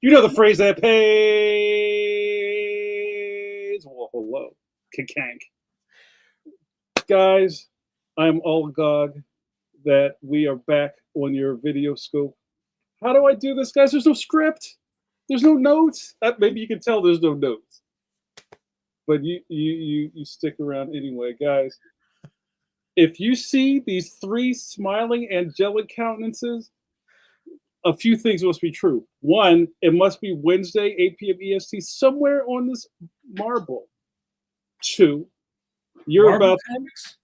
You know the phrase that pays. Well, hello, Kakank. Guys, I'm all agog that we are back on your video scope. How do I do this, guys? There's no script. There's no notes. Maybe you can tell there's no notes. But you stick around anyway, guys. If you see these three smiling angelic countenances, a few things must be true. One, it must be Wednesday, 8 p.m. EST, somewhere on this marble. Two, you're marble about comics?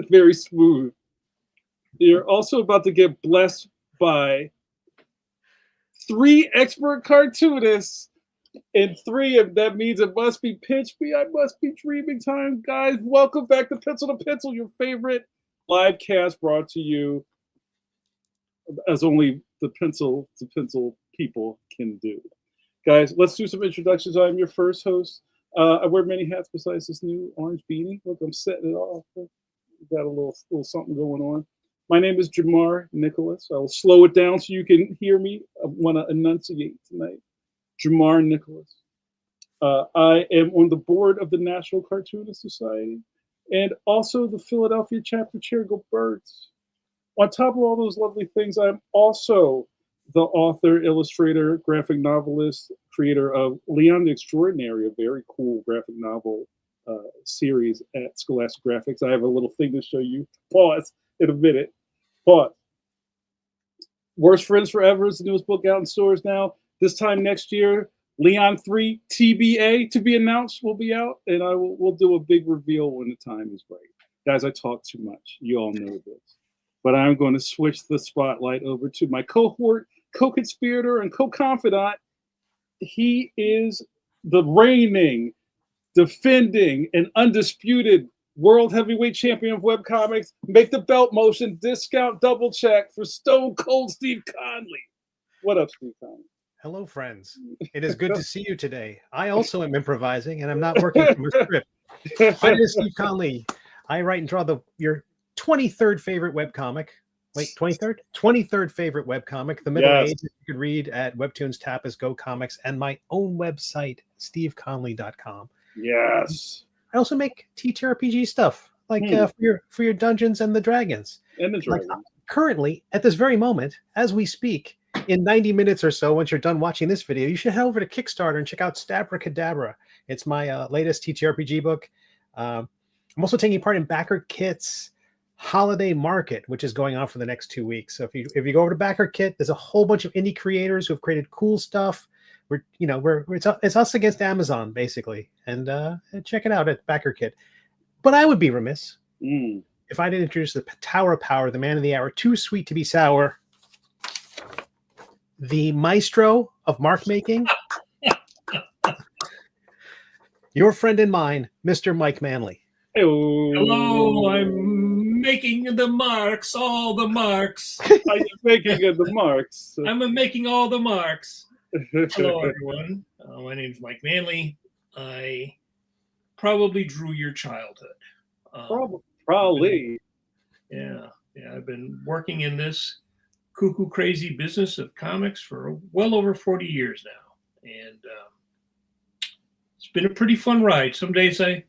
Very smooth. You're also about to get blessed by three expert cartoonists, and three of that means it must be pitch me. I must be dreaming time, guys. Welcome back to Pencil to Pencil, your favorite live cast brought to you as only the Pencil to Pencil people can do. Guys, let's do some introductions. I'm your first host. I wear many hats besides this new orange beanie. Look, I'm setting it off. Got a little something going on. My name is JAMAR NICHOLAS. I will slow it down so you can hear me. I want to enunciate tonight. JAMAR NICHOLAS. I am on the board of the National Cartoonist Society and also the Philadelphia chapter chair. Go Birds. On top of all those lovely things, I'm also the author, illustrator, graphic novelist, creator of Leon the Extraordinary, a very cool graphic novel series at Scholastic Graphics. I have a little thing to show you. Pause in a minute. Pause. Worst Friends Forever is the newest book out in stores now. This time next year, Leon 3 TBA to be announced will be out, and we'll do a big reveal when the time is right. Guys, I talk too much. You all know this. But I'm going to switch the spotlight over to my cohort, co-conspirator, and co-confidant. He is the reigning, defending, and undisputed world heavyweight champion of webcomics. Make the belt motion, discount, double check for Stone Cold Steve Conley. What up, Steve Conley? Hello, friends. It is good to see you today. I also am improvising, and I'm not working from a script. My name is Steve Conley. I write and draw your 23rd favorite webcomic. Wait, 23rd? 23rd favorite webcomic. The Middle Ages you could read at Webtoons, Tapas, Go Comics, and my own website, steveconley.com. Yes. I also make TTRPG stuff, like for your Dungeons and the Dragons. And the Dragons. currently, at this very moment, as we speak, in 90 minutes or so, once you're done watching this video, you should head over to Kickstarter and check out Stabracadabra. It's my latest TTRPG book. I'm also taking part in Backer Kit's Holiday Market, which is going on for the next 2 weeks. So if you go over to Backer Kit, there's a whole bunch of indie creators who have created cool stuff. It's us against Amazon, basically. And check it out at Backer Kit. But I would be remiss if I didn't introduce the Tower of Power, the man of the hour, too sweet to be sour, the maestro of mark making, your friend and mine, Mr. Mike Manley. Hello, I'm making the marks, all the marks. I'm making the marks. I'm making all the marks. Hello, everyone. My name is Mike Manley. I probably drew your childhood. Probably. Yeah. I've been working in this cuckoo crazy business of comics for well over 40 years now, and it's been a pretty fun ride. Some days I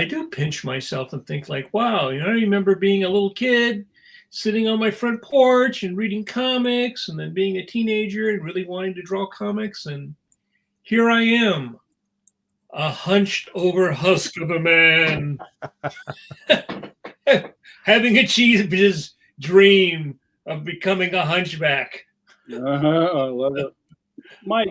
do pinch myself and think like, wow, I remember being a little kid sitting on my front porch and reading comics, and then being a teenager and really wanting to draw comics, and here I am, a hunched over husk of a man, having achieved his dream of becoming a hunchback. I love it. Mike,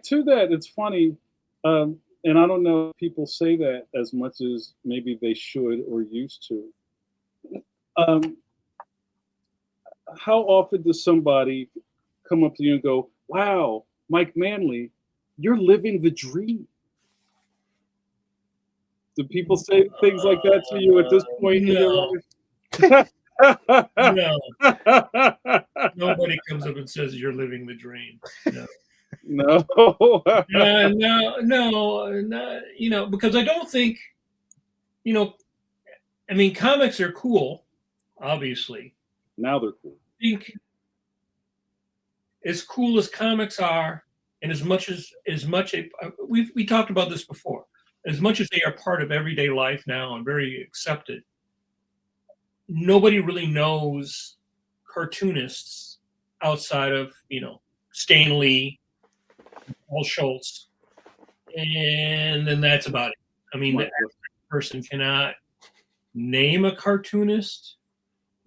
to that, it's funny, and I don't know if people say that as much as maybe they should or used to. How often does somebody come up to you and go, wow, Mike Manley, you're living the dream? Do people say things like that to you at this point in your life? No. Nobody comes up and says you're living the dream. No. No. Because I don't think, comics are cool, obviously. Now they're cool. I think as cool as comics are, and we talked about this before, as much as they are part of everyday life now and very accepted, nobody really knows cartoonists outside of, Stan Lee, Paul Schultz, and then that's about it. The average person cannot name a cartoonist.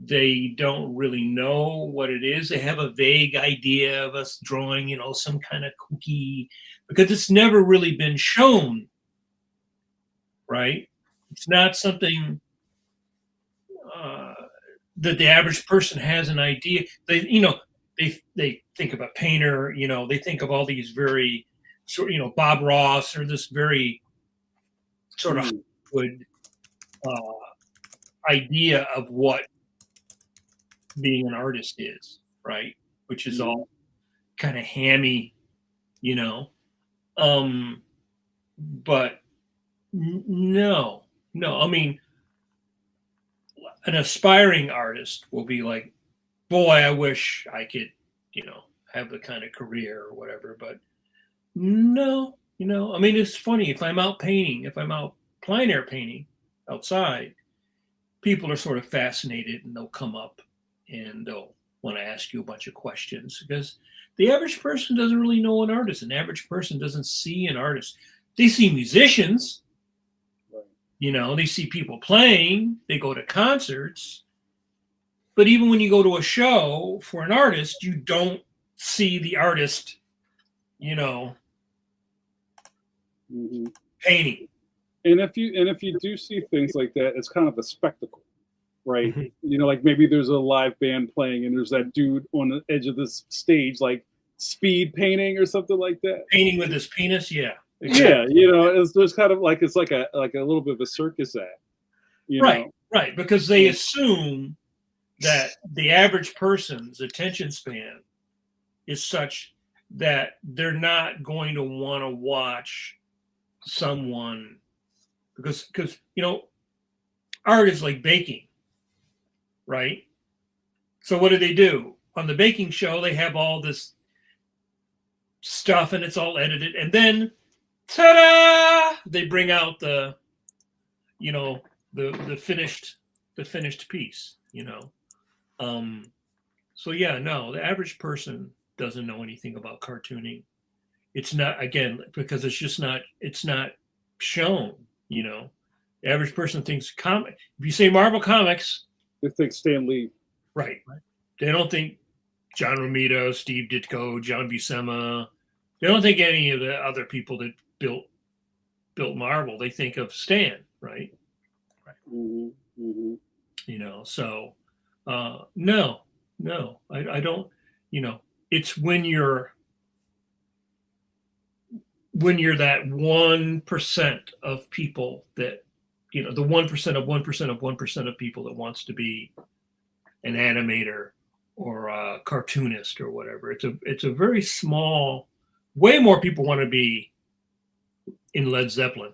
They don't really know what it is. They have a vague idea of us drawing, some kind of kooky, because it's never really been shown, right? It's not something that the average person has an idea. They think of a painter, they think of all these very sort, Bob Ross, or this very sort of Hollywood idea of what being an artist is, right? Which is all kind of hammy, but no. An aspiring artist will be like, boy, I wish I could, have the kind of career or whatever. But no, it's funny. If I'm out painting, if I'm out plein air painting outside, people are sort of fascinated, and they'll come up and they'll want to ask you a bunch of questions, because the average person doesn't really know an artist. An average person doesn't see an artist. They see musicians, they see people playing, they go to concerts. But even when you go to a show for an artist, you don't see the artist, painting. And if you do see things like that, it's kind of a spectacle, right? Like maybe there's a live band playing, and there's that dude on the edge of this stage, like speed painting or something like that. Painting with his penis, yeah. Exactly. Yeah, it's there's kind of like, it's like a little bit of a circus act. Right, because they assume that the average person's attention span is such that they're not going to want to watch someone, because art is like baking, right? So what do? On the baking show, they have all this stuff and it's all edited, and then ta-da! They bring out the finished piece, So yeah, no, the average person doesn't know anything about cartooning. It's not, again, because it's not shown, you know. The average person thinks comic. If you say Marvel Comics, They think Stan Lee. right? They don't think John Romita, Steve Ditko, John Buscema. They don't think any of the other people that built Marvel. They think of Stan, right? Mm-hmm. Mm-hmm. You know, so no, I don't. You know, it's when you're that 1% of people that, you know, the 1% of 1% of 1% of people that wants to be an animator or a cartoonist or whatever. It's a very small. Way more people want to be in Led Zeppelin.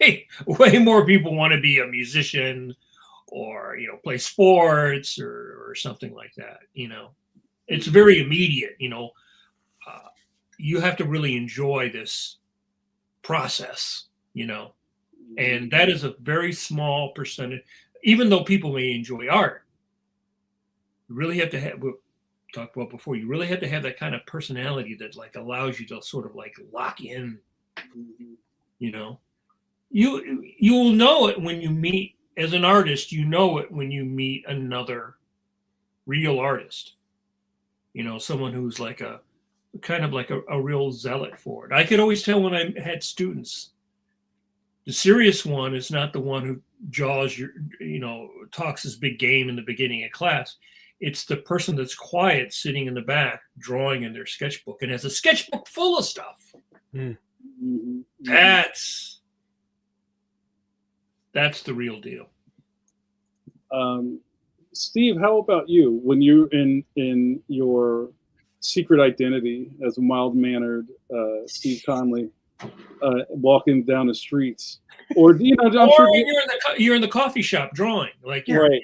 Hey, way more people want to be a musician or, you know, play sports or something like that. You know, it's very immediate. You know, you have to really enjoy this process. You know, and that is a very small percentage. Even though people may enjoy art, you really have to have. Talked about before, you really have to have that kind of personality that like allows you to sort of like lock in. You know, you'll know it when you meet, as an artist, you know it when you meet another real artist. You know, someone who's like a kind of like a real zealot for it. I could always tell when I had students, the serious one is not the one who talks his big game in the beginning of class. It's the person that's quiet, sitting in the back, drawing in their sketchbook, and has a sketchbook full of stuff. Mm-hmm. That's the real deal. Steve, how about you? When you're in your secret identity as a mild-mannered Steve Conley, walking down the streets, or you know, I'm sure you're in the coffee shop drawing, like right.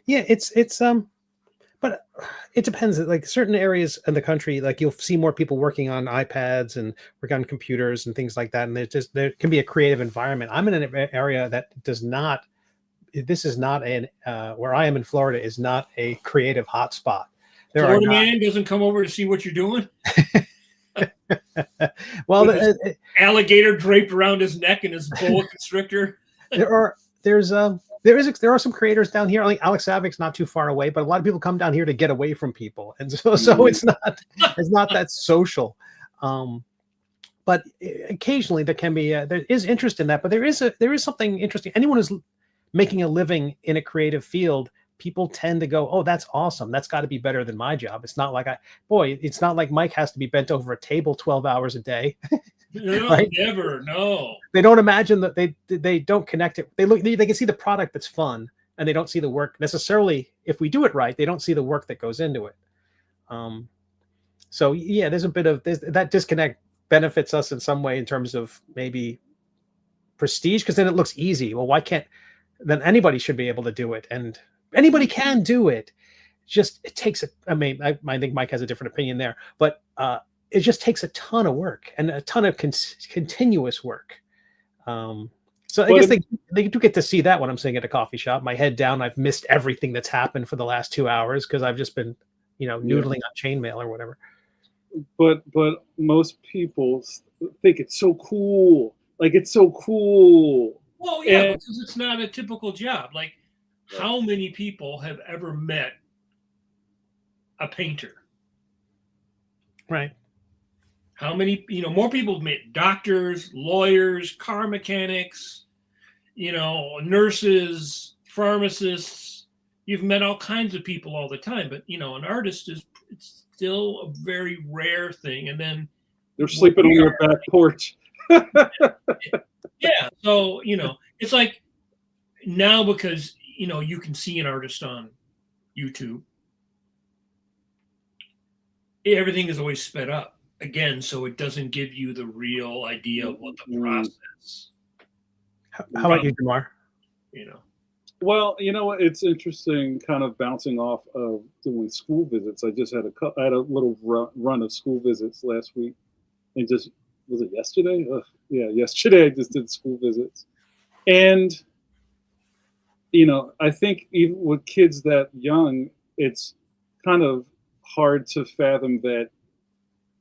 Yeah, it's but it depends. Like certain areas in the country, like you'll see more people working on iPads and work on computers and things like that. And there can be a creative environment. I'm in an area that does not. This is not where I am in Florida is not a creative hotspot. Florida man doesn't come over to see what you're doing. Well, alligator draped around his neck and his boa constrictor. There are some creators down here. I think Alex Savic's not too far away, but a lot of people come down here to get away from people, and so it's not that social. But occasionally there can be there is interest in that. But there is something interesting. Anyone who's making a living in a creative field, people tend to go, "Oh, that's awesome. That's got to be better than my job." It's not like it's not like Mike has to be bent over a table 12 hours a day. No, right? Never. No. They don't imagine that they don't connect it. They can see the product that's fun, and they don't see the work necessarily. If we do it right, they don't see the work that goes into it. So yeah, there's a bit of that disconnect benefits us in some way in terms of maybe prestige, because then it looks easy. Well, why can't then anybody should be able to do it, and anybody can do it. Just it takes I think Mike has a different opinion there, but it just takes a ton of work and a ton of continuous work. So I guess they do get to see that when I'm sitting at a coffee shop, my head down. I've missed everything that's happened for the last 2 hours because I've just been, noodling on chainmail or whatever. But most people think it's so cool. Like, it's so cool. Well, yeah, because it's not a typical job. Like, how many people have ever met a painter? Right. How many, more people have met doctors, lawyers, car mechanics, nurses, pharmacists. You've met all kinds of people all the time, but an artist it's still a very rare thing. And then they're sleeping on your back porch. Yeah. So, it's like now because, you can see an artist on YouTube. Everything is always sped up again, so it doesn't give you the real idea of what the process. How about you, Jamar? Well, it's interesting, kind of bouncing off of doing school visits. I just had a little run of school visits last week, and was it yesterday? Yeah, yesterday I just did school visits, and I think even with kids that young, it's kind of hard to fathom that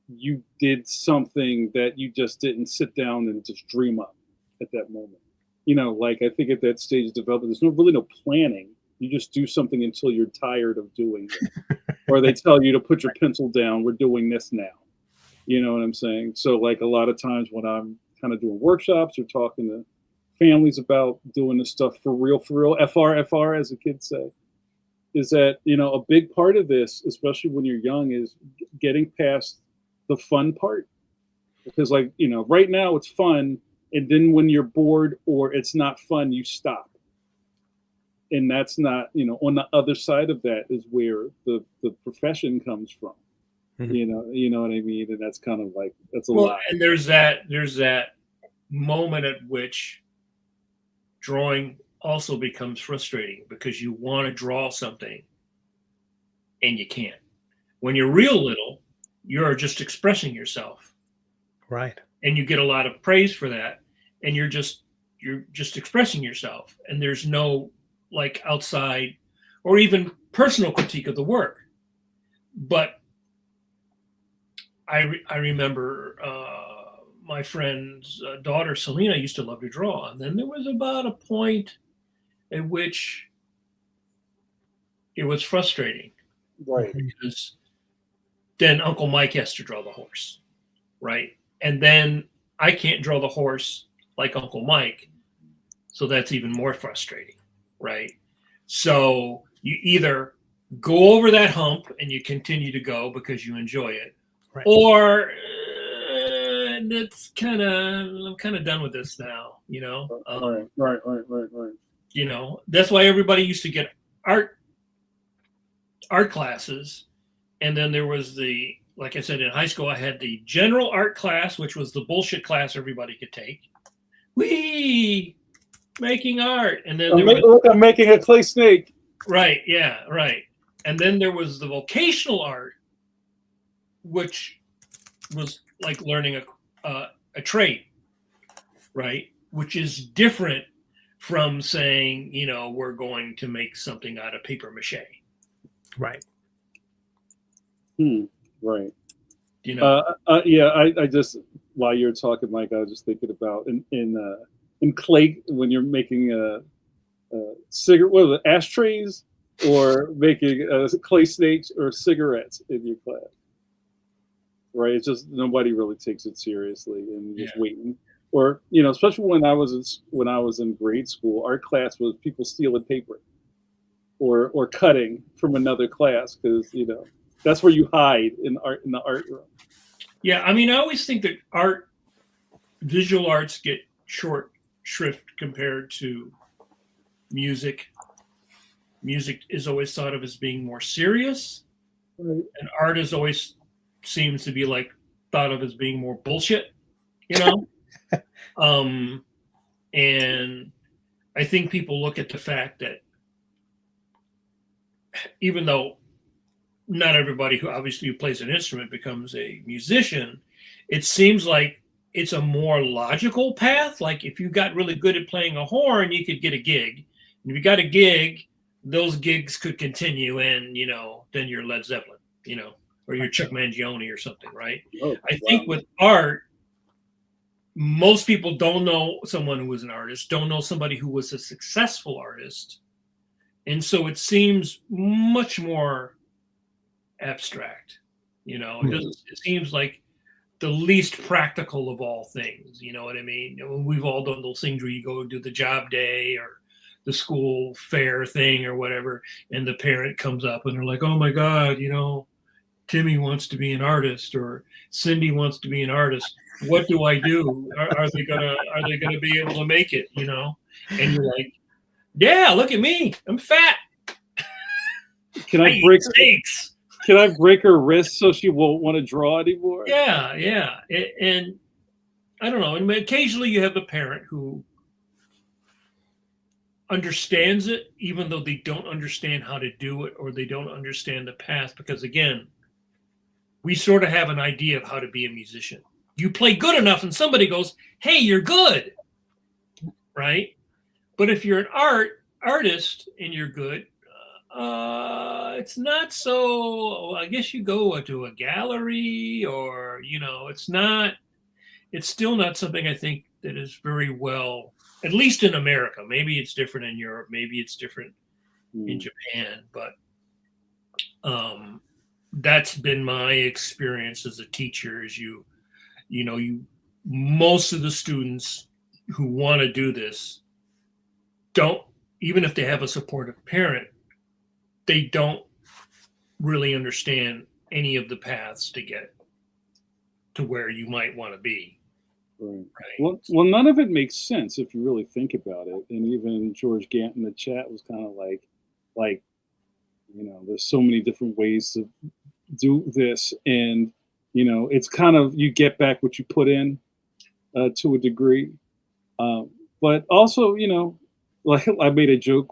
you did something that you just didn't sit down and just dream up at that moment. Like I think at that stage of development, there's really no planning. You just do something until you're tired of doing it. Or they tell you to put your pencil down, we're doing this now. You know what I'm saying? So like a lot of times when I'm kind of doing workshops or talking to families about doing this stuff for real, FR, as the kids say, is that, a big part of this, especially when you're young, is getting past the fun part. Because like, right now it's fun. And then when you're bored or it's not fun, you stop. And that's not, on the other side of that is where the profession comes from. Mhm. You know what I mean? And that's kind of like, that's a lot. And there's that moment at which drawing also becomes frustrating because you want to draw something and you can't. When you're real little, you're just expressing yourself. Right. And you get a lot of praise for that. And you're just expressing yourself. And there's no like outside or even personal critique of the work. But I remember my friend's daughter, Selena, used to love to draw. And then there was about a point at which it was frustrating. Right. Because then Uncle Mike has to draw the horse, right? And then I can't draw the horse like Uncle Mike. So that's even more frustrating, right? So you either go over that hump and you continue to go because you enjoy it, right. Or I'm kind of done with this now, Right. That's why everybody used to get art classes. And then there was like I said, in high school, I had the general art class, which was the bullshit class everybody could take. Making art. And then I'm making a clay snake. Right. Yeah. Right. And then there was the vocational art, which was like learning a trade, right? Which is different from saying, we're going to make something out of paper mache. Right. Right. Yeah, I just, while you're talking, Mike, I was just thinking about in clay, when you're making cigarette, what are the ashtrays, or making clay snakes or cigarettes in your class, right? It's just nobody really takes it seriously and just waiting. Or especially when I was in grade school, art class was people stealing paper or cutting from another class because that's where you hide in the art room. Yeah, I mean, I always think that visual arts get short shrift compared to music. Music is always thought of as being more serious, right. And art is always seems to be like thought of as being more bullshit, And I think people look at the fact that even though not everybody who plays an instrument becomes a musician, it seems like it's a more logical path. Like if you got really good at playing a horn, you could get a gig. And if you got a gig, those gigs could continue and, then you're Led Zeppelin, or you're Chuck Mangione or something, right? I think with art, most people don't know someone who was an artist, don't know somebody who was a successful artist. And so it seems much more abstract, It seems like the least practical of all things, you know what I mean? We've all done those things where you go do the job day or the school fair thing or whatever, and the parent comes up and they're like, oh my God, Timmy wants to be an artist or Cindy wants to be an artist. What do I do? Are they gonna be able to make it, And you're like, yeah, look at me, I'm fat. Can I break steaks? Can I break her wrist so she won't want to draw anymore? Yeah. And I don't know. And occasionally you have the parent who understands it, even though they don't understand how to do it or they don't understand the path. Because again, we sort of have an idea of how to be a musician. You play good enough and somebody goes, hey, you're good, right? But if you're in art, artist and you're good, it's not so. I guess you go to a gallery, or it's not. It's still not something I think that is very well, at least in America. Maybe it's different in Europe. Maybe it's different in Japan. But that's been my experience as a teacher. Is you most of the students who want to do this don't, even if they have a supportive parent, they don't really understand any of the paths to get to where you might want to be. Right. Right. Well, none of it makes sense if you really think about it. And even George Gant in the chat was kind of like, there's so many different ways to do this, and it's kind of, you get back what you put in to a degree, but also, like I made a joke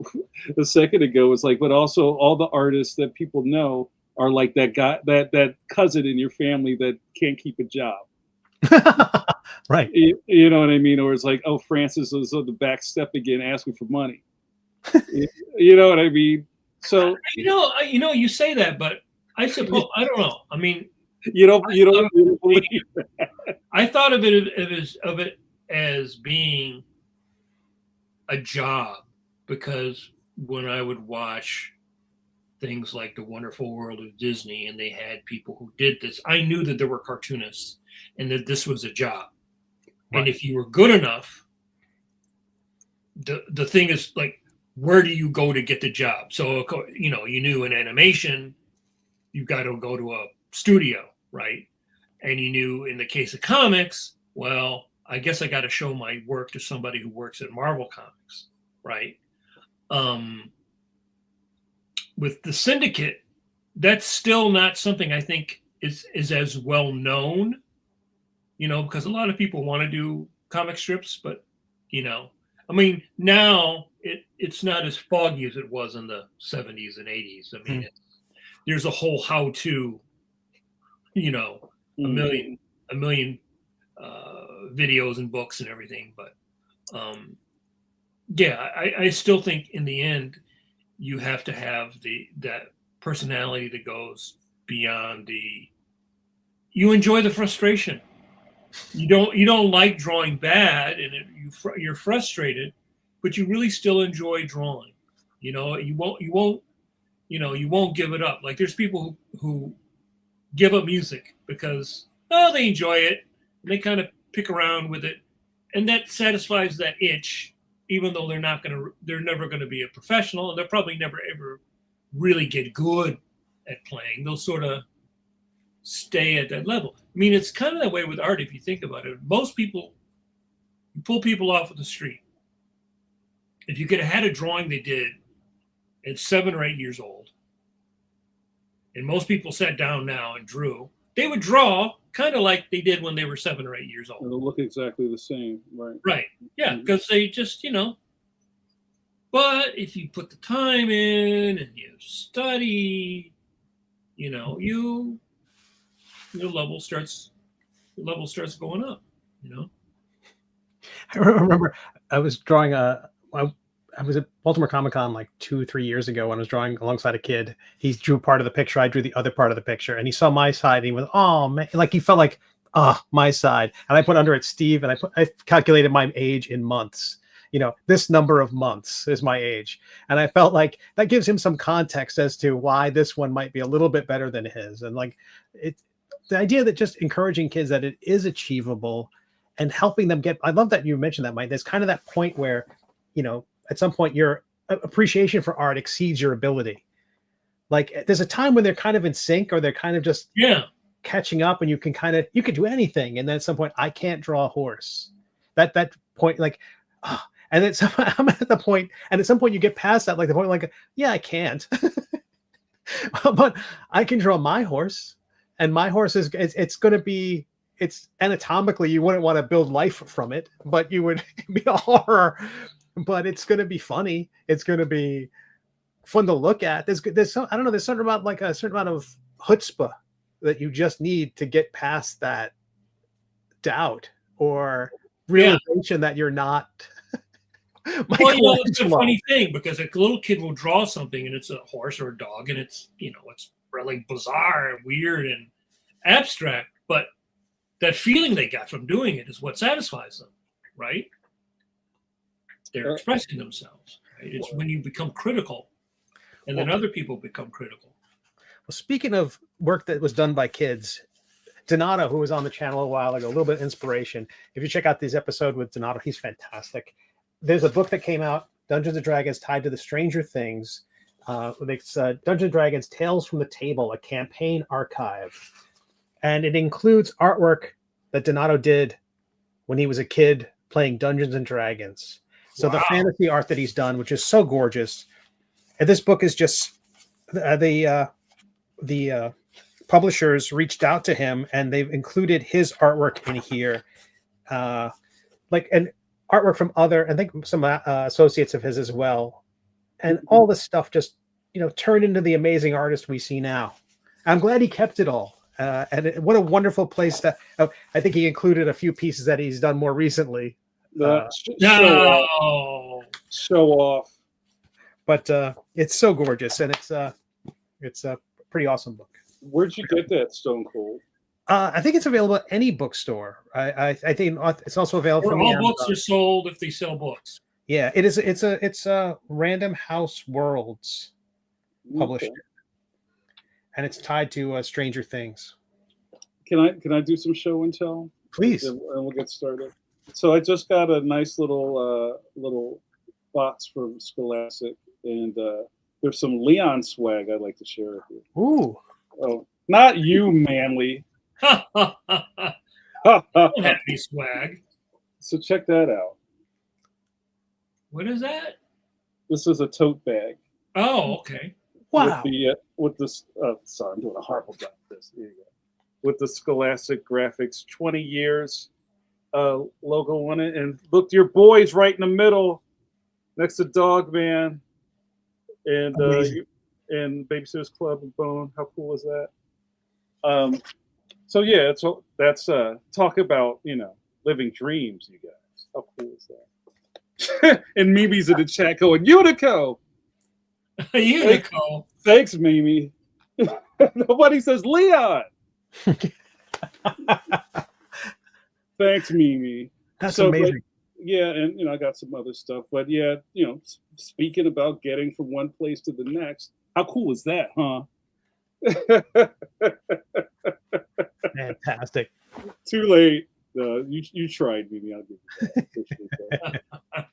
a second ago. It's like, but also all the artists that people know are like that guy, that cousin in your family that can't keep a job. Right. You know what I mean? Or it's like, oh, Francis was on the back step again asking for money. You know what I mean? So you say that, but I suppose I don't know. I mean, you don't believe that. I thought of it as being a job, because when I would watch things like The Wonderful World of Disney and they had people who did this, I knew that there were cartoonists and that this was a job. Right. And if you were good enough, the thing is, like, where do you go to get the job? So, you knew in animation, you've got to go to a studio, right? And you knew in the case of comics, well, I guess I got to show my work to somebody who works at Marvel Comics, right? With the Syndicate, that's still not something I think is as well known, because a lot of people want to do comic strips, but I mean, now it's not as foggy as it was in the 70s and 80s. I mean, there's a whole how-to, a million videos and books and everything. But I still think in the end, you have to have that personality that goes beyond you enjoy the frustration. You don't like drawing bad, and you're frustrated, but you really still enjoy drawing. You won't give it up. Like, there's people who give up music because they enjoy it and they kind of pick around with it, and that satisfies that itch, even though they're never gonna be a professional, and they'll probably never ever really get good at playing. They'll sort of stay at that level. I mean, it's kind of that way with art if you think about it. Most people, you pull people off of the street. If you could have had a drawing they did at 7 or 8 years old, and most people sat down now and drew, they would draw kind of like they did when they were 7 or 8 years old. It'll look exactly the same, right? Right. Yeah, because they just, But if you put the time in and you study, your level starts going up. I remember I was drawing I was at Baltimore Comic Con like 2-3 years ago when I was drawing alongside a kid. He drew part of the picture, I drew the other part of the picture, and he saw my side and he went, "Oh man," like he felt like, my side. And I put under it Steve, and I calculated my age in months. This number of months is my age. And I felt like that gives him some context as to why this one might be a little bit better than his. And like the idea that just encouraging kids that it is achievable and helping them I love that you mentioned that, Mike. There's kind of that point where, at some point your appreciation for art exceeds your ability. Like there's a time when they're kind of in sync, or they're kind of just catching up, and you can do anything. And then at some point, I can't draw a horse. That point, like, and then I'm at the point, and at some point you get past that, like the point, like, yeah, I can't, but I can draw my horse, and my horse it's anatomically, you wouldn't want to build life from it, but you would be a horror, but it's going to be funny. It's going to be fun to look at. There's some, I don't know, there's something about like a certain amount of chutzpah that you just need to get past that doubt or realization that you're not Well, it's a funny thing because a little kid will draw something and it's a horse or a dog and it's really bizarre and weird and abstract, but that feeling they got from doing it is what satisfies them, right? They're expressing themselves. Right? It's when you become critical and then other people become critical. Well, speaking of work that was done by kids, Donato, who was on the channel a while ago, a little bit of inspiration. If you check out this episode with Donato, he's fantastic. There's a book that came out, Dungeons & Dragons Tied to the Stranger Things. It's Dungeons & Dragons Tales from the Table, a campaign archive. And it includes artwork that Donato did when he was a kid playing Dungeons & Dragons. So the fantasy art that he's done, which is so gorgeous. And this book is just the publishers reached out to him and they've included his artwork in here. And artwork from other, I think some associates of his as well. And all this stuff just, turned into the amazing artist we see now. I'm glad he kept it all. What a wonderful place to, I think he included a few pieces that he's done more recently. Show off. But it's so gorgeous and it's a pretty awesome book. Where'd you get that, Stone Cold? I think it's available at any bookstore. I think it's also available from all books are sold if they sell books. Yeah, it is. It's a Random House Worlds published, and it's tied to Stranger Things. Can I do some show and tell? Please, and we'll get started. So I just got a nice little box from Scholastic, and there's some Leon swag I'd like to share with you. Ooh. Oh, not you, Manly. Don't have any swag. So check that out. What is that? This is a tote bag. Oh, okay. Wow. With this, sorry, I'm doing a horrible job of this. Here you go. With the Scholastic Graphics 20 years logo on it, and look, your boy's right in the middle, next to Dog Man, and and Babysitter's Club and Bone. How cool is that? So yeah, that's talk about living dreams, you guys. How cool is that? And Mimi's in the chat going, Unico. Unico. Thanks, Mimi. Nobody says Leon. Thanks, Mimi. That's amazing. But, yeah, and I got some other stuff, but yeah, speaking about getting from one place to the next, how cool is that, huh? Fantastic. Too late. You tried, Mimi. I'll give you that. Appreciate that.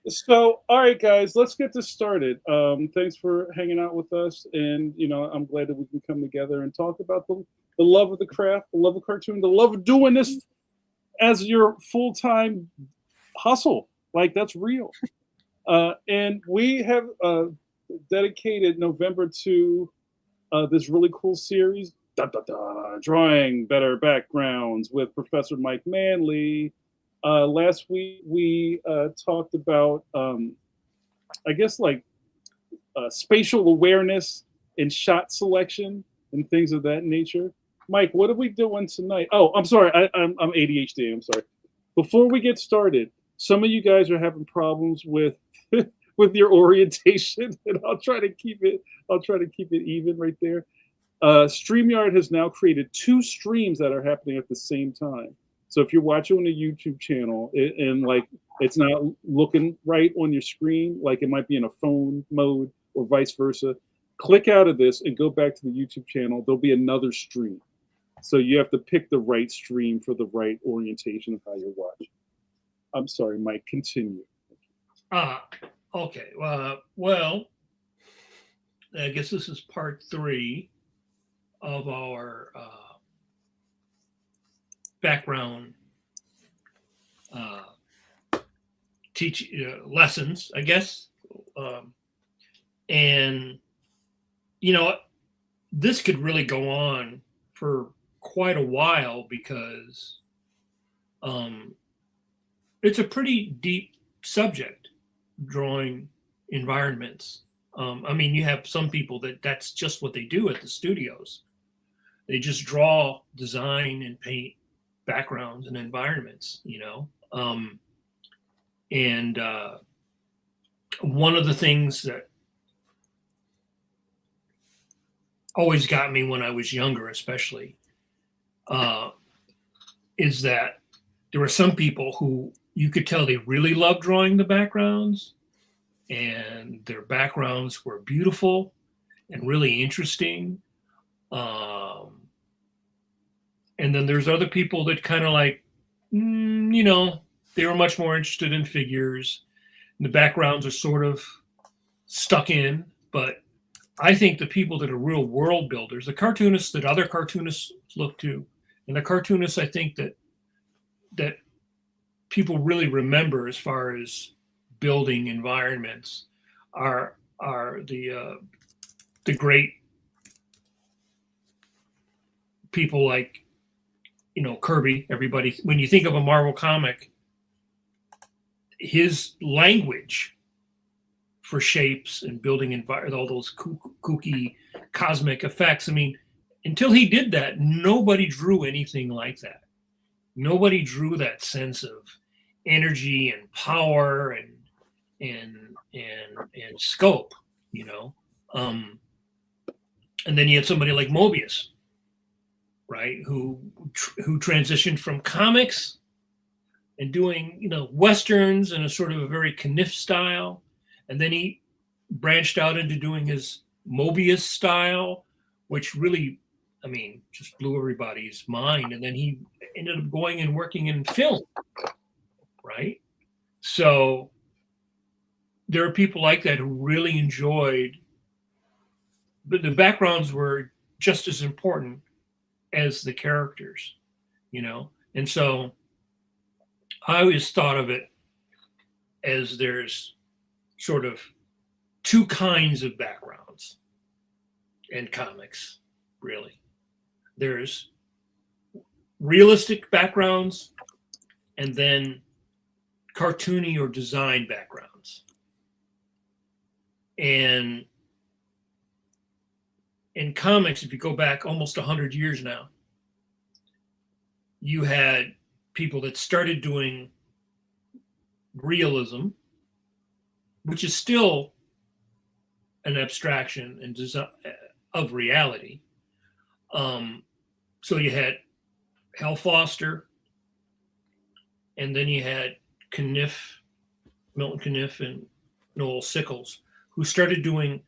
So, all right, guys, let's get this started. Thanks for hanging out with us, and I'm glad that we can come together and talk about the love of the craft, the love of cartoon, the love of doing this as your full-time hustle. Like, that's real. And we have dedicated November to this really cool series, Drawing Better Backgrounds with Professor Mike Manley. Last week we talked about, spatial awareness and shot selection and things of that nature. Mike, what are we doing tonight? Oh, I'm sorry, I'm ADHD. I'm sorry. Before we get started, some of you guys are having problems with with your orientation, and I'll try to keep it even right there. StreamYard has now created 2 streams that are happening at the same time. So if you're watching on a YouTube channel and it's not looking right on your screen, like it might be in a phone mode or vice versa, click out of this and go back to the YouTube channel. There'll be another stream. So you have to pick the right stream for the right orientation of how you're watching. I'm sorry, Mike, continue. Okay. Well, I guess this is part 3 of our background lessons, I guess. And this could really go on for quite a while because it's a pretty deep subject, drawing environments. You have some people that's just what they do at the studios. They just draw, design, and paint backgrounds and environments, one of the things that always got me when I was younger, especially, is that there were some people who you could tell they really loved drawing the backgrounds, and their backgrounds were beautiful and really interesting. And then there's other people that kind of like, they were much more interested in figures. And the backgrounds are sort of stuck in, but I think the people that are real world builders, the cartoonists that other cartoonists look to, and the cartoonists I think that people really remember as far as building environments are the great people like Kirby. Everybody, when you think of a Marvel comic, his language for shapes and building all those kooky cosmic effects. I mean, until he did that, nobody drew anything like that. Nobody drew that sense of energy and power and scope, And then you had somebody like Mobius, right, who transitioned from comics and doing westerns in a sort of a very Kniff style, and then he branched out into doing his Mobius style, which really, just blew everybody's mind. And then he ended up going and working in film, right? So there are people like that who really enjoyed, but the backgrounds were just as important as the characters, And so I always thought of it as there's sort of two kinds of backgrounds in comics, really. There's realistic backgrounds and then cartoony or design backgrounds. And in comics, if you go back almost 100 years now, you had people that started doing realism, which is still an abstraction and design of reality. So you had Hal Foster, and then you had Milton Caniff and Noel Sickles, who started doing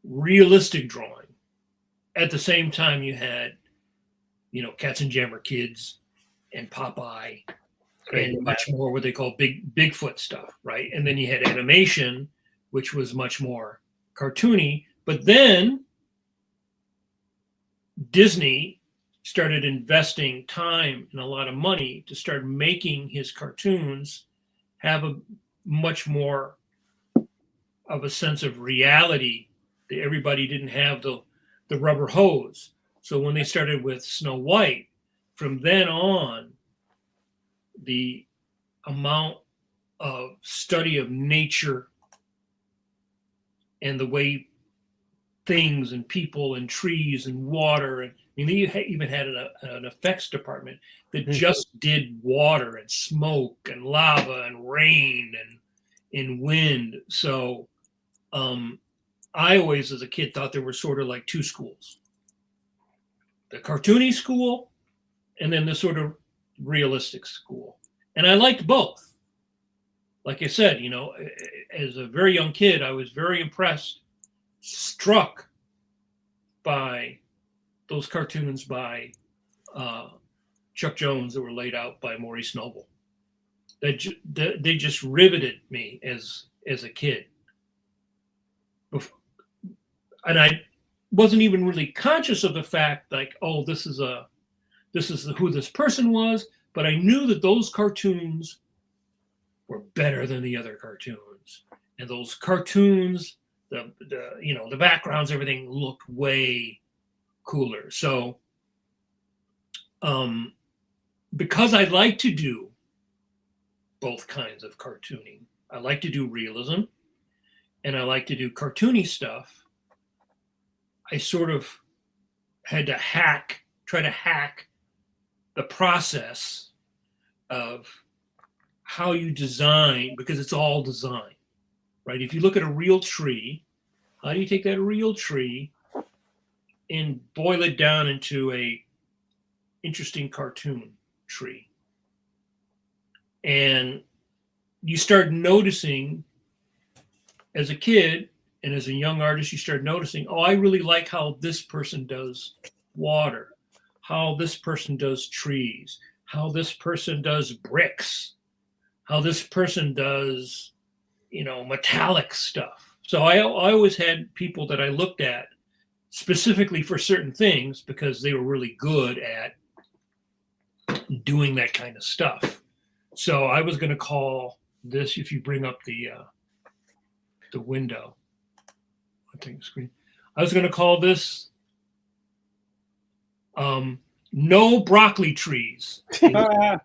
realistic drawing. At the same time, you had, Katzenjammer Kids and Popeye, and much more what they call Bigfoot stuff, right? And then you had animation, which was much more cartoony. But then Disney started investing time and a lot of money to start making his cartoons have a much more of a sense of reality. That everybody didn't have the rubber hose. So when they started with Snow White, from then on, the amount of study of nature and the way things and people and trees and water, and they even had an effects department that just did water and smoke and lava and rain and wind. So I always, as a kid, thought there were sort of like two schools: the cartoony school and then the sort of realistic school. And I liked both. Like I said, as a very young kid, I was very impressed, struck by those cartoons by Chuck Jones that were laid out by Maurice Noble. They just riveted me as a kid. And I wasn't even really conscious of the fact, like, oh, this is who this person was, but I knew that those cartoons were better than the other cartoons, and those cartoons, the backgrounds, everything looked way cooler. So, because I like to do both kinds of cartooning, I like to do realism, and I like to do cartoony stuff. I sort of had to try to hack the process of how you design, because it's all design. right? If you look at a real tree, how do you take that real tree and boil it down into a interesting cartoon tree? And you start noticing as a kid and as a young artist, you start noticing, oh, I really like how this person does water, how this person does trees, how this person does bricks, how this person does, metallic stuff. So I always had people that I looked at specifically for certain things because they were really good at doing that kind of stuff. So I was going to call this, if you bring up the window, I think screen. I was going to call this no broccoli trees. This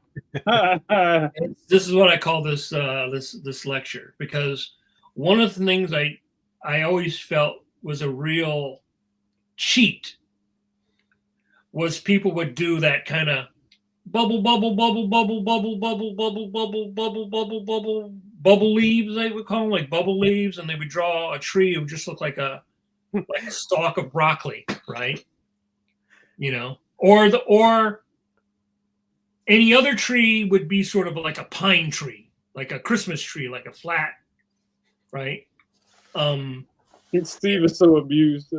is what I call this this lecture, because one of the things I always felt was a real cheat was people would do that kind of bubble leaves, they would call them, like bubble leaves, and they would draw a tree. It would just look like a stalk of broccoli, right? Or any other tree would be sort of like a pine tree, like a Christmas tree, like a flat, right? Steve is so abused.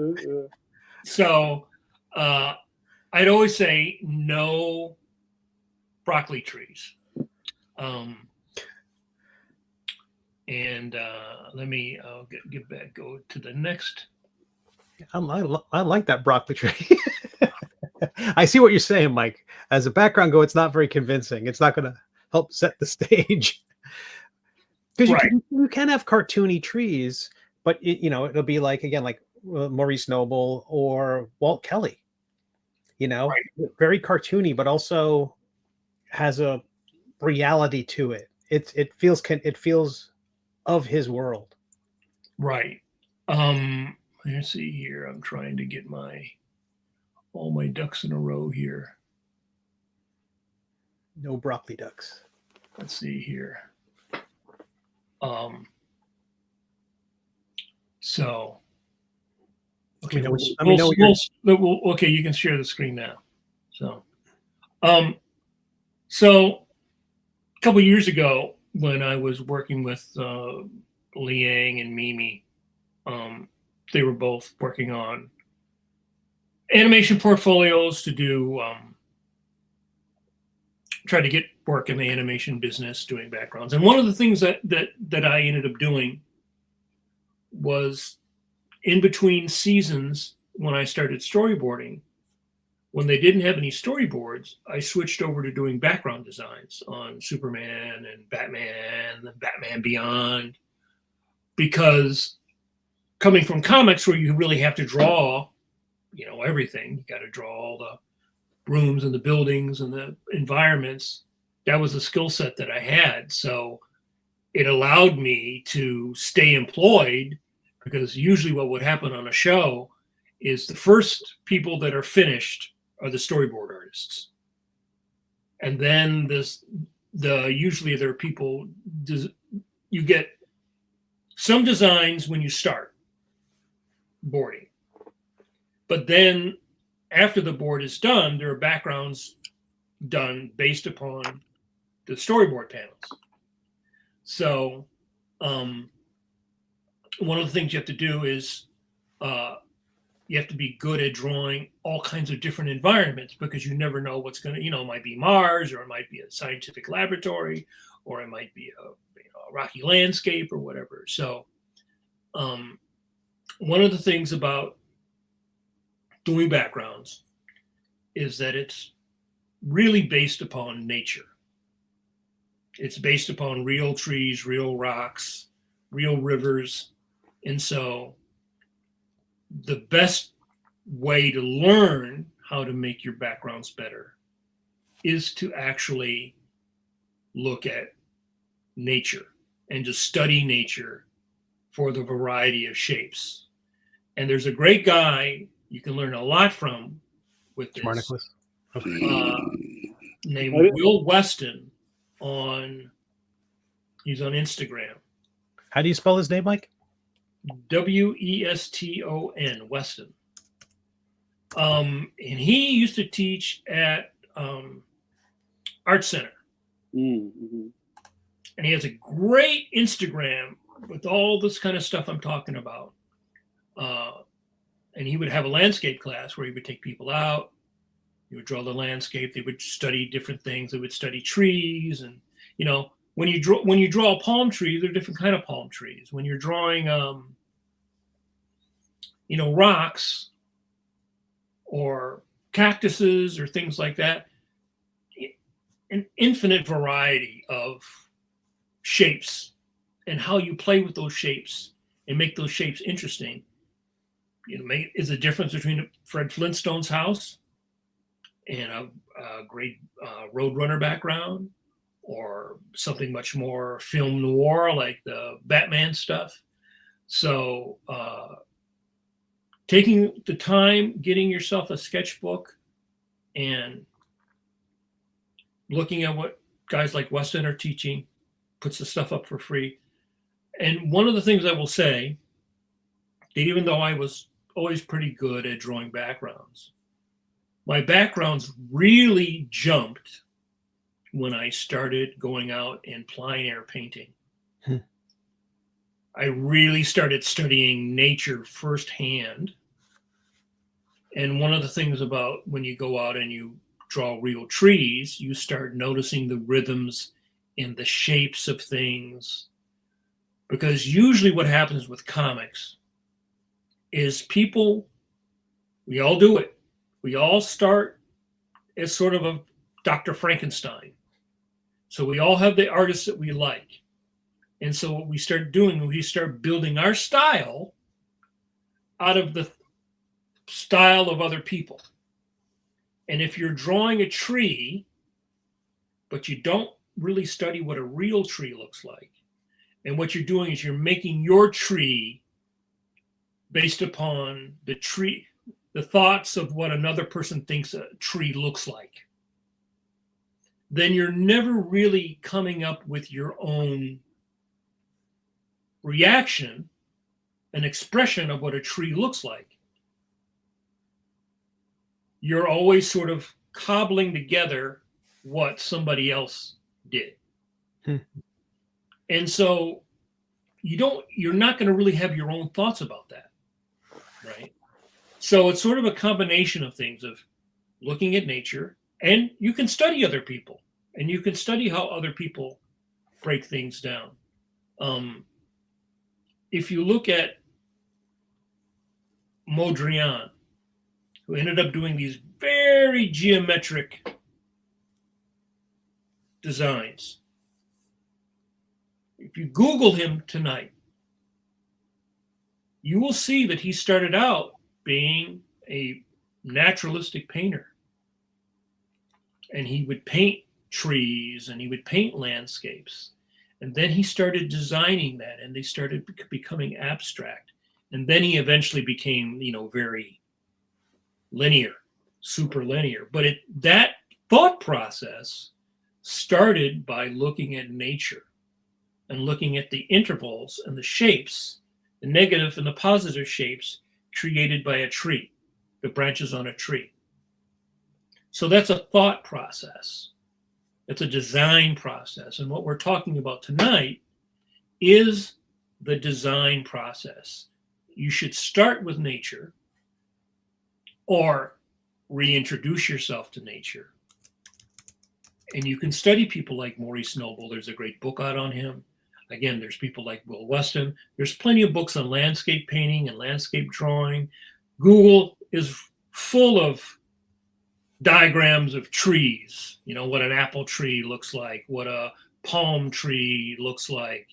So I'd always say no broccoli trees. Let me get back, go to the next. I like that broccoli tree. I see what you're saying, Mike. As a background go, it's not very convincing. It's not going to help set the stage. Because you can have cartoony trees, but it'll be like, again, like Maurice Noble or Walt Kelly. Very cartoony, but also has a reality to it. It feels of his world. Right. Let's see here. I'm trying to get all my ducks in a row here. No broccoli ducks. Let's see here. So okay, okay, you can share the screen now. So a couple of years ago, when I was working with Liang and Mimi, they were both working on animation portfolios to do try to get work in the animation business doing backgrounds. And one of the things that I ended up doing was, in between seasons, when I started storyboarding, when they didn't have any storyboards, I switched over to doing background designs on Superman and Batman and Batman Beyond, because coming from comics where you really have to draw everything, you got to draw all the rooms and the buildings and the environments, that was a skill set that I had. So it allowed me to stay employed, because usually what would happen on a show is the first people that are finished are the storyboard artists. And then usually there are people, you get some designs when you start boarding. But then after the board is done, there are backgrounds done based upon the storyboard panels. So one of the things you have to do is you have to be good at drawing all kinds of different environments, because you never know what's going to, it might be Mars, or it might be a scientific laboratory, or it might be a rocky landscape or whatever. So one of the things about doing backgrounds is that it's really based upon nature. It's based upon real trees, real rocks, real rivers. And so the best way to learn how to make your backgrounds better is to actually look at nature and to study nature for the variety of shapes. And there's a great guy you can learn a lot from with this, JAMAR Nicholas. named Will Weston. He's on Instagram. How do you spell his name, Mike? Weston, Weston. And he used to teach at Art Center. Mm-hmm. And he has a great Instagram with all this kind of stuff I'm talking about. And he would have a landscape class where he would take people out. He would draw the landscape. They would study different things. They would study trees. And, you know, when you draw a palm tree, there are different kind of palm trees. When you're drawing, you know, rocks or cactuses or things like that, an infinite variety of shapes and how you play with those shapes and make those shapes interesting. You know, is the difference between Fred Flintstone's house and a great Roadrunner background, or something much more film noir like the Batman stuff. So taking the time, getting yourself a sketchbook and looking at what guys like Weston are teaching, puts the stuff up for free. And one of the things I will say, that even though I was always pretty good at drawing backgrounds, my backgrounds really jumped when I started going out and plein air painting. I really started studying nature firsthand. And one of the things about when you go out and you draw real trees, you start noticing the rhythms and the shapes of things. Because usually what happens with comics is people, we all do it. We all start as sort of a Dr. Frankenstein. So we all have the artists that we like. And so what we start doing, we start building our style out of the style of other people. And if you're drawing a tree, but you don't really study what a real tree looks like, and what you're doing is you're making your tree based upon the tree, the thoughts of what another person thinks a tree looks like, then you're never really coming up with your own reaction, an expression of what a tree looks like. You're always sort of cobbling together what somebody else did. And so you're not going to really have your own thoughts about that, right? So it's sort of a combination of things, of looking at nature, and you can study other people, and you can study how other people break things down. If you look at Mondrian, who ended up doing these very geometric designs, if you Google him tonight, you will see that he started out being a naturalistic painter. And he would paint trees and he would paint landscapes. And then he started designing that, and they started becoming abstract. And then he eventually became, you know, very linear, super linear. But that thought process started by looking at nature and looking at the intervals and the shapes, the negative and the positive shapes created by a tree, the branches on a tree. So that's a thought process. It's a design process. And what we're talking about tonight is the design process. You should start with nature or reintroduce yourself to nature. And you can study people like Maurice Noble. There's a great book out on him. Again, there's people like Will Weston. There's plenty of books on landscape painting and landscape drawing. Google is full of diagrams of trees, you know, what an apple tree looks like, what a palm tree looks like.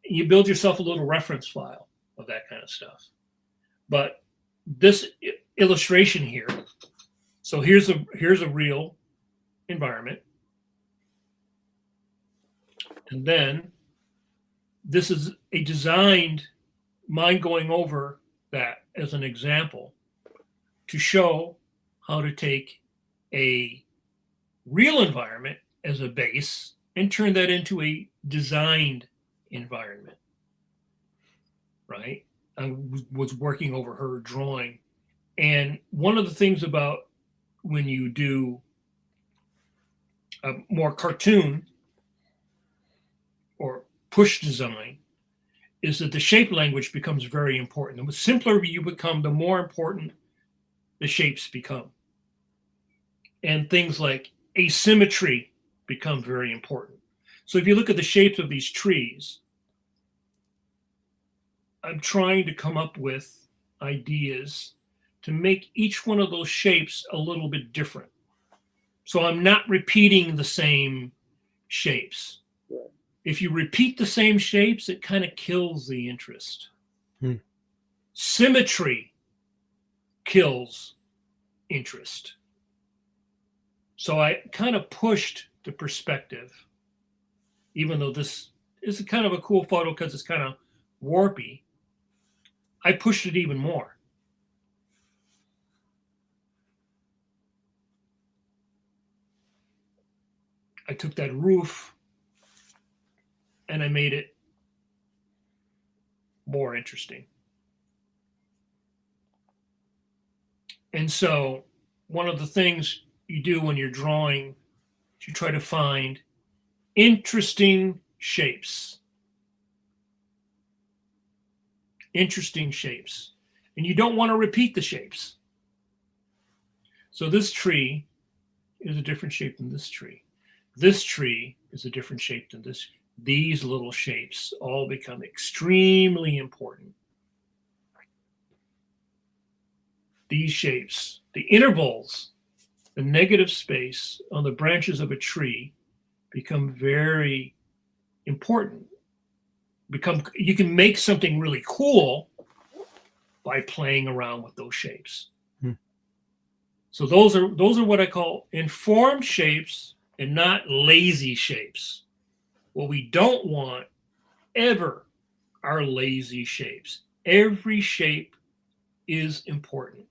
You build yourself a little reference file of that kind of stuff. But this illustration here, so here's a real environment. And then this is a designed, mine going over that as an example to show how to take a real environment as a base and turn that into a designed environment. right? I was working over her drawing. And one of the things about when you do a more cartoon or push design is that the shape language becomes very important. The simpler you become, the more important the shapes become. And things like asymmetry become very important. So if you look at the shapes of these trees, I'm trying to come up with ideas to make each one of those shapes a little bit different. So I'm not repeating the same shapes. Right. If you repeat the same shapes, it kind of kills the interest. Symmetry kills interest. So I kind of pushed the perspective, even though this is kind of a cool photo because it's kind of warpy. I pushed it even more. I took that roof and I made it more interesting. And so one of the things you do when you're drawing is you try to find interesting shapes. Interesting shapes. And you don't want to repeat the shapes. So this tree is a different shape than this tree. This tree is a different shape than this. These little shapes all become extremely important. These shapes, the intervals, the negative space on the branches of a tree become very important. You can make something really cool by playing around with those shapes. So those are what I call informed shapes and not lazy shapes. What we don't want ever are lazy shapes. Every shape is important.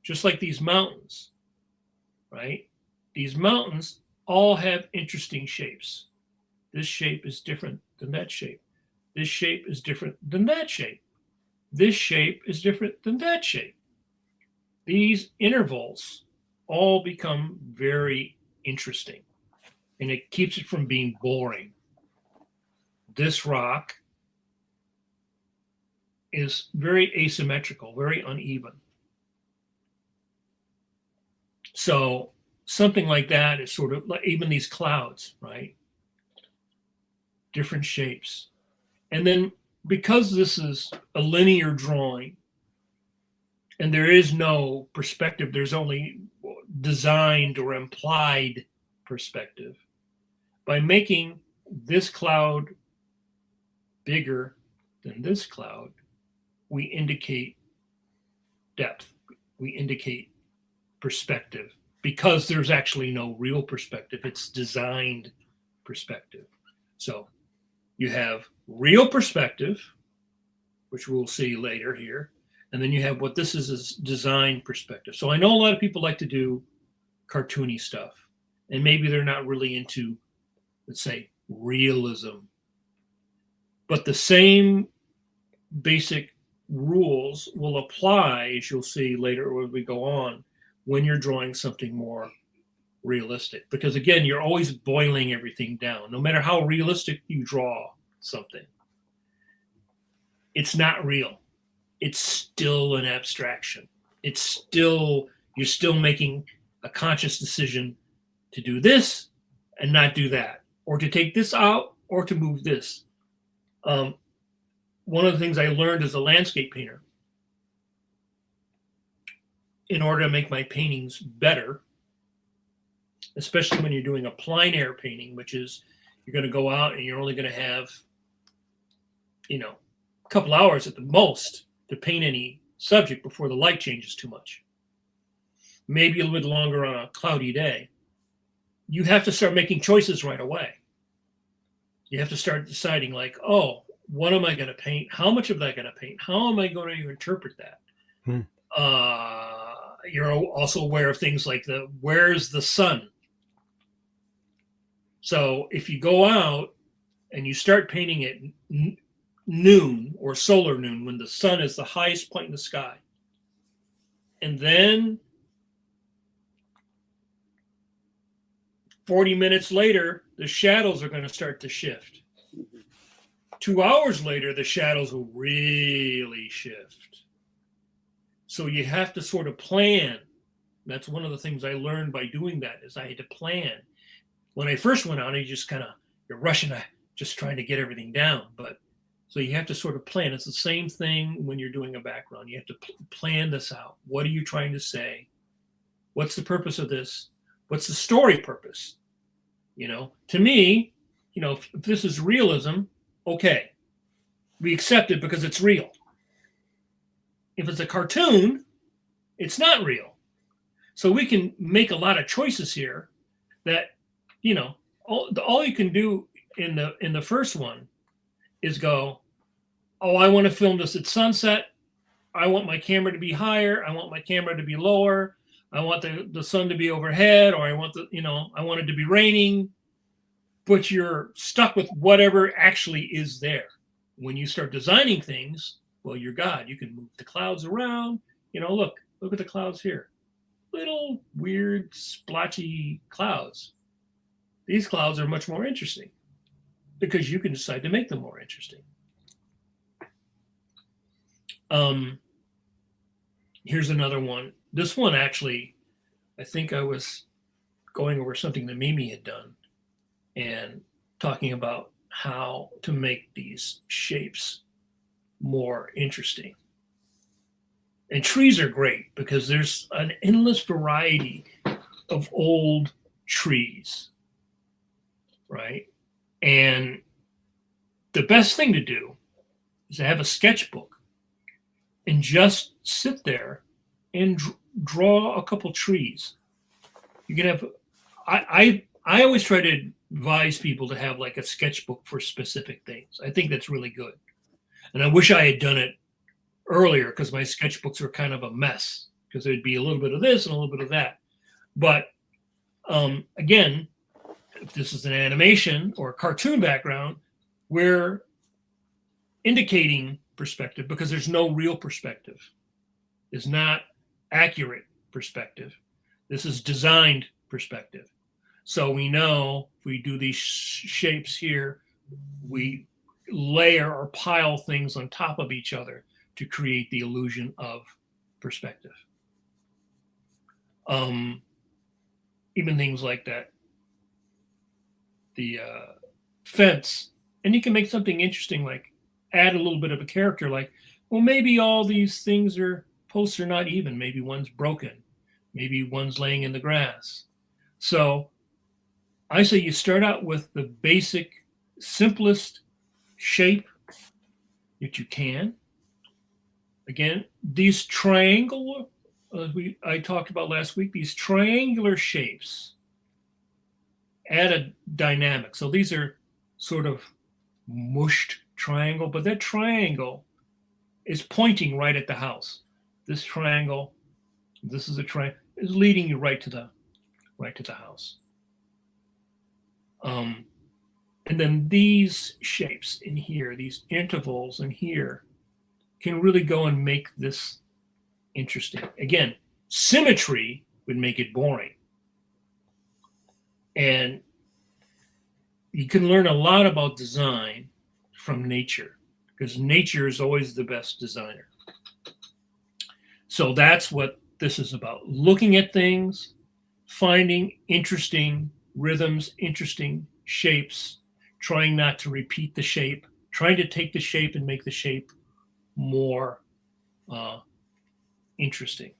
Just like these mountains, right? These mountains all have interesting shapes. This shape is different than that shape. This shape is different than that shape. This shape is different than that shape. These intervals all become very interesting, and it keeps it from being boring. This rock is very asymmetrical, very uneven. So something like that is sort of like even these clouds, right? Different shapes. And then because this is a linear drawing and there is no perspective, there's only designed or implied perspective. By making this cloud bigger than this cloud, we indicate depth. We indicate perspective because there's actually no real perspective. It's designed perspective. So you have real perspective, which we'll see later here. And then you have what this is design perspective. So I know a lot of people like to do cartoony stuff, and maybe they're not really into, let's say, realism. But the same basic rules will apply, as you'll see later as we go on, when you're drawing something more realistic. Because again, you're always boiling everything down. No matter how realistic you draw something, it's not real. It's still an abstraction. You're still making a conscious decision to do this and not do that, or to take this out or to move this. One of the things I learned as a landscape painter, in order to make my paintings better, especially when you're doing a plein air painting, which is you're going to go out and you're only going to have, a couple hours at the most to paint any subject before the light changes too much. Maybe a little bit longer on a cloudy day. You have to start making choices right away. You have to start deciding like, oh, what am I going to paint? How much of that going to paint? How am I going to interpret that? You're also aware of things like where's the sun? So if you go out and you start painting it noon or solar noon, when the sun is the highest point in the sky. And then 40 minutes later, the shadows are going to start to shift. 2 hours later, the shadows will really shift. So you have to sort of plan. That's one of the things I learned by doing that, is I had to plan. When I first went out, you're rushing, just trying to get everything down. But so you have to sort of plan. It's the same thing when you're doing a background. You have to plan this out. What are you trying to say? What's the purpose of this? What's the story purpose? To me, if this is realism, okay, we accept it because it's real. If it's a cartoon, it's not real. So we can make a lot of choices here that, all you can do in the first one is go, oh, I want to film this at sunset. I want my camera to be higher. I want my camera to be lower. I want the sun to be overhead, or I want it to be raining. But you're stuck with whatever actually is there. When you start designing things, well, you're God. You can move the clouds around. Look at the clouds here. Little weird splotchy clouds. These clouds are much more interesting because you can decide to make them more interesting. Here's another one. This one, actually, I think I was going over something that Mimi had done and talking about how to make these shapes more interesting. And trees are great because there's an endless variety of old trees, right? And the best thing to do is to have a sketchbook and just sit there and draw a couple trees. You can have, I always try to advise people to have like a sketchbook for specific things. I think that's really good. And I wish I had done it earlier, because my sketchbooks were kind of a mess, because there'd be a little bit of this and a little bit of that. But again, if this is an animation or a cartoon background, we're indicating perspective because there's no real perspective. It's not accurate perspective. This is designed perspective. So we know if we do these shapes here, we layer or pile things on top of each other to create the illusion of perspective. Even things like that. The fence, and you can make something interesting, like add a little bit of a character, like, well, maybe all these things posts are not even. Maybe one's broken. Maybe one's laying in the grass. So I say you start out with the basic, simplest shape that you can. Again, these triangle, I talked about last week, these triangular shapes add a dynamic. So these are sort of mushed triangle, but that triangle is pointing right at the house. This triangle, this is a triangle, is leading you right to the house. And then these shapes in here, these intervals in here, can really go and make this interesting. Again, symmetry would make it boring. And you can learn a lot about design from nature, because nature is always the best designer. So that's what this is about. Looking at things, finding interesting rhythms, interesting shapes, trying not to repeat the shape, trying to take the shape and make the shape more interesting.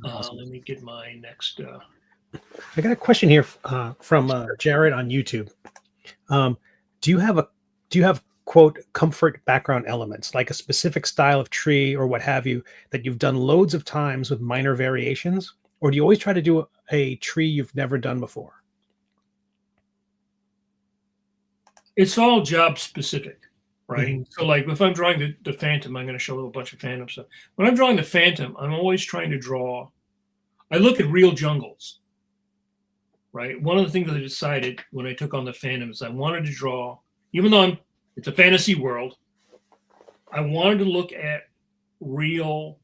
Awesome. Let me get my next. I got a question here from Jared on YouTube. Do you have quote comfort background elements, like a specific style of tree or what have you, that you've done loads of times with minor variations, or do you always try to do a tree you've never done before? It's all job specific, right? Mm-hmm. So like if I'm drawing the Phantom, I'm going to show a bunch of Phantom stuff. When I'm drawing the Phantom, I'm always trying to draw, I look at real jungles. right? One of the things I decided when I took on the fandom is I wanted to draw, even though it's a fantasy world, I wanted to look at real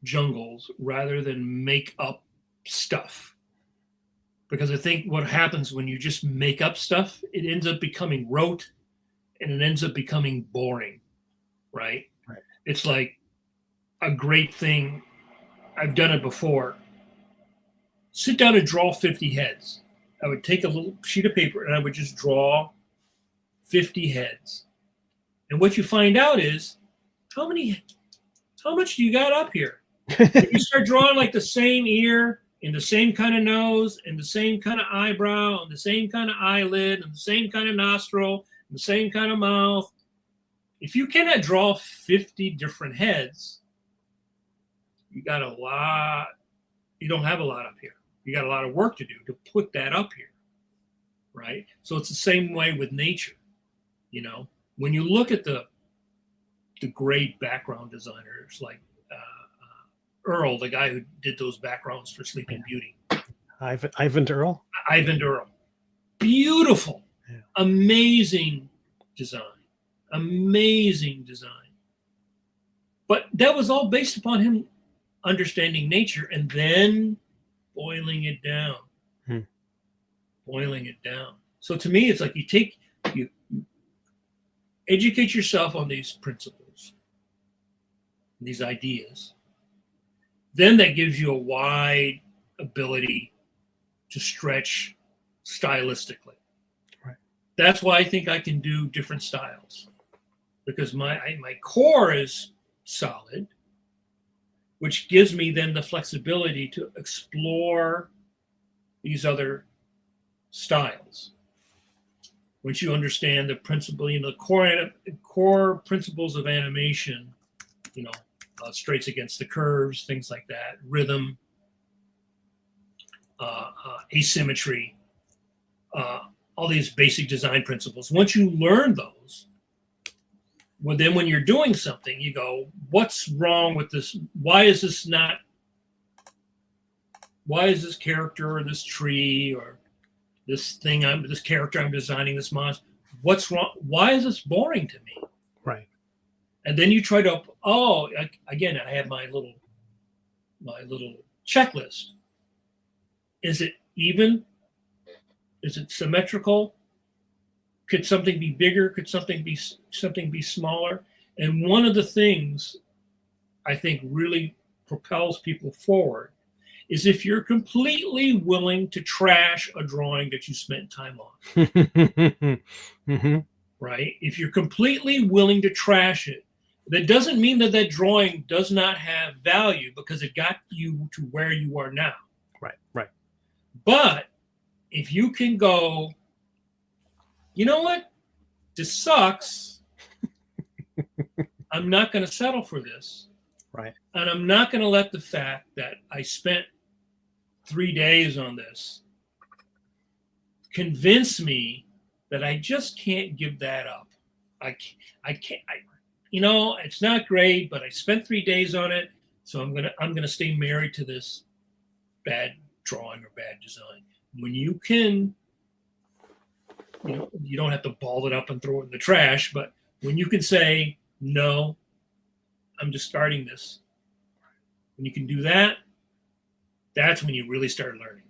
jungles rather than make up stuff. Because I think what happens when you just make up stuff, it ends up becoming rote and it ends up becoming boring, right? Right. It's like a great thing. I've done it before. Sit down and draw 50 heads. I would take a little sheet of paper and I would just draw 50 heads. And what you find out is how much do you got up here? If you start drawing like the same ear and the same kind of nose and the same kind of eyebrow and the same kind of eyelid and the same kind of nostril and the same kind of mouth, if you cannot draw 50 different heads, you got a lot, you don't have a lot up here. You got a lot of work to do to put that up here, right? So it's the same way with nature, you know? When you look at the great background designers like Earl, the guy who did those backgrounds for Sleeping Beauty. Ivan Earl? Ivan Earl. Beautiful, amazing design. Amazing design. But that was all based upon him understanding nature and then boiling it down. Boiling it down. So to me, it's like you educate yourself on these principles, these ideas. Then that gives you a wide ability to stretch stylistically. Right. That's why I think I can do different styles, because my core is solid, which gives me then the flexibility to explore these other styles. Once you understand the principle, you know, the core principles of animation, you know, straights against the curves, things like that, rhythm, asymmetry, all these basic design principles. Once you learn those, well, then when you're doing something, you go, what's wrong with this? Why is this character or this tree or this character I'm designing, this monster, what's wrong? Why is this boring to me? Right. And then you try to, again, I have my little checklist. Is it even? Is it symmetrical? Could something be bigger? Could something be smaller? And one of the things I think really propels people forward is if you're completely willing to trash a drawing that you spent time on. Right? If you're completely willing to trash it, that doesn't mean that drawing does not have value because it got you to where you are now. Right. But if you can go, you know what? This sucks. I'm not going to settle for this. Right. And I'm not going to let the fact that I spent 3 days on this convince me that I just can't give that up. I can't. It's not great, but I spent 3 days on it, so I'm gonna stay married to this bad drawing or bad design. When you can, you don't have to ball it up and throw it in the trash, but when you can say, no, I'm discarding this. When you can do that, that's when you really start learning.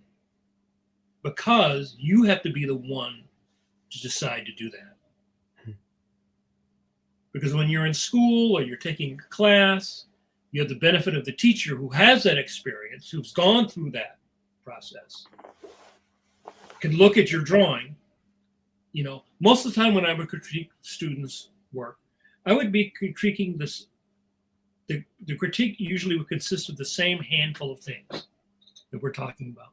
Because you have to be the one to decide to do that. Because when you're in school or you're taking a class, you have the benefit of the teacher who has that experience, who's gone through that process, can look at your drawing. Most of the time when I would critique students' work, I would be critiquing this. The critique usually would consist of the same handful of things that we're talking about.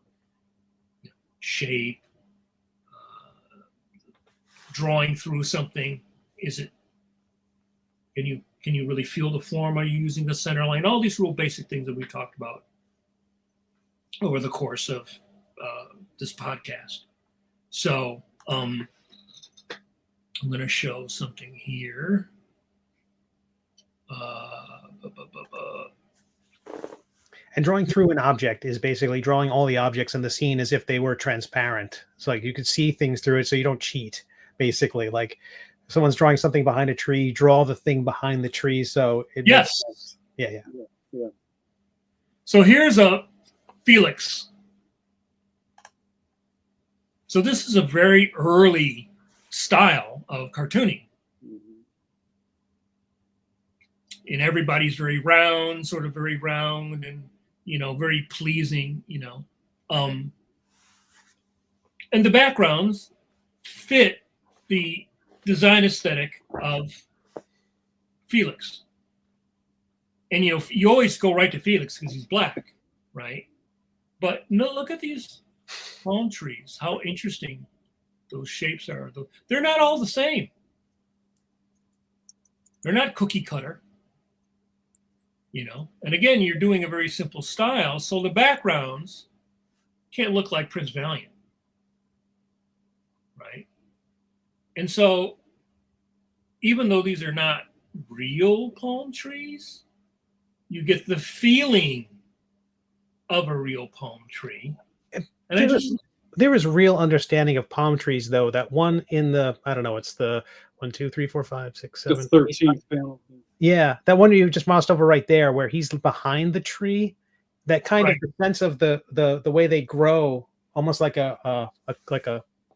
Shape, drawing through something. Can you really feel the form? Are you using the center line? All these real basic things that we talked about over the course of this podcast. So I'm going to show something here. And drawing through an object is basically drawing all the objects in the scene as if they were transparent. It's like you could see things through it, so you don't cheat. Basically, like if someone's drawing something behind a tree, draw the thing behind the tree. So it Yes. makes sense. Yeah. So here's a Felix. So this is a very early style of cartooning. And everybody's very round, sort of very round and, very pleasing, and the backgrounds fit the design aesthetic of Felix. And, you always go right to Felix because he's black, right? But no, look at these palm trees, how interesting those shapes are. They're not all the same. They're not cookie cutter. And again, you're doing a very simple style, so the backgrounds can't look like Prince Valiant, right? And so even though these are not real palm trees, you get the feeling of a real palm tree. And there is real understanding of palm trees, though. That one in the, I don't know, it's the 1, 2, 3, 4, 5, 6, 7. The 13th panel. Yeah, that one you just moused over right there, where he's behind the tree. That kind of the sense of the way they grow, almost like a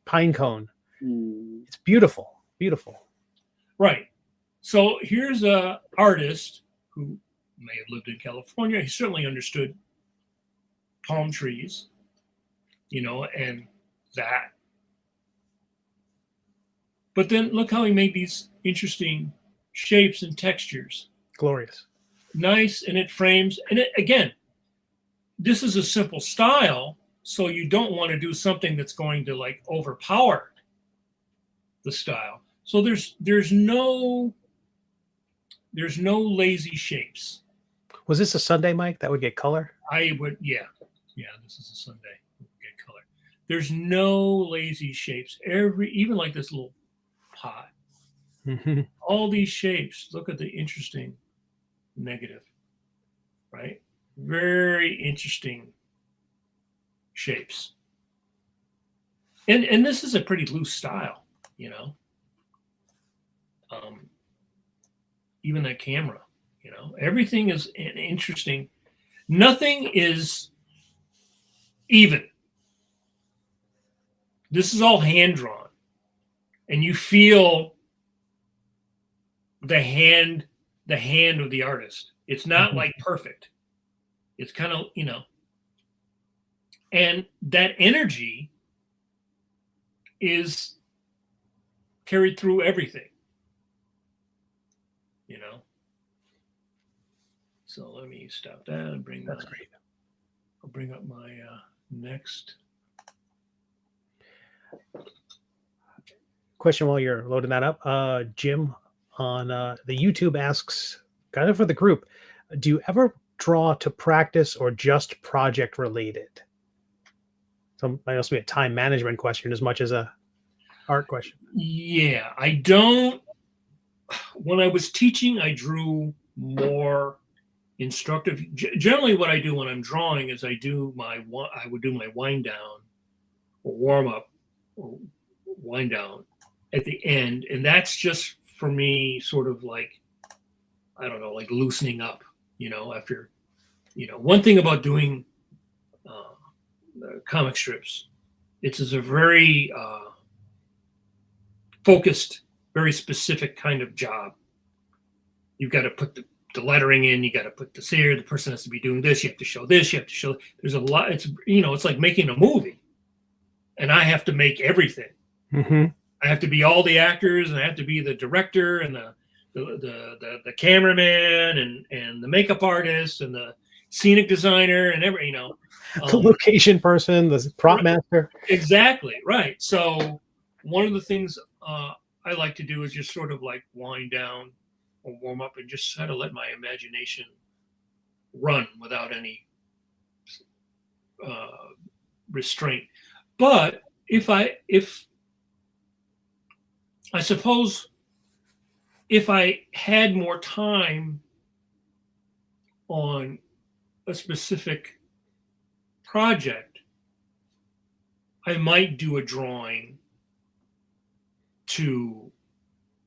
pine cone. It's beautiful, beautiful. Right. So here's a artist who may have lived in California. He certainly understood palm trees, and that. But then look how he made these interesting shapes and textures. Glorious. Nice, and it frames. And again, this is a simple style, so you don't want to do something that's going to like overpower the style. So there's no lazy shapes. Was this a Sunday, Mike? That would get color? I would, yeah. This is a Sunday. Get color. There's no lazy shapes. Even like this little pot. Mm-hmm. All these shapes. Look at the interesting negative, right? Very interesting shapes. And this is a pretty loose style, even that camera, everything is interesting. Nothing is even. This is all hand drawn, and you feel the hand of the artist. It's not like perfect. It's kind of, and that energy is carried through everything, So let me stop that and bring that. Great. I'll bring up my next question while you're loading that up. Jim on the YouTube asks, kind of for the group, do you ever draw to practice or just project related? So might also be a time management question as much as a art question. Yeah, I don't. When I was teaching, I drew more instructive. Generally, what I do when I'm drawing is I would do my wind down or warm up or wind down at the end, and that's just for me, sort of like, I don't know, like loosening up. After, one thing about doing comic strips, it's a very focused, very specific kind of job. You've got to put the lettering in, you got to put this here, the person has to be doing this, you have to show this, you have to show, there's a lot, it's like making a movie, and I have to make everything. Mm-hmm. I have to be all the actors, and I have to be the director and the cameraman and the makeup artist and the scenic designer and the location person, the prop master. Exactly, right. So one of the things I like to do is just sort of like wind down or warm up and just try to let my imagination run without any restraint. But if I suppose if I had more time on a specific project, I might do a drawing to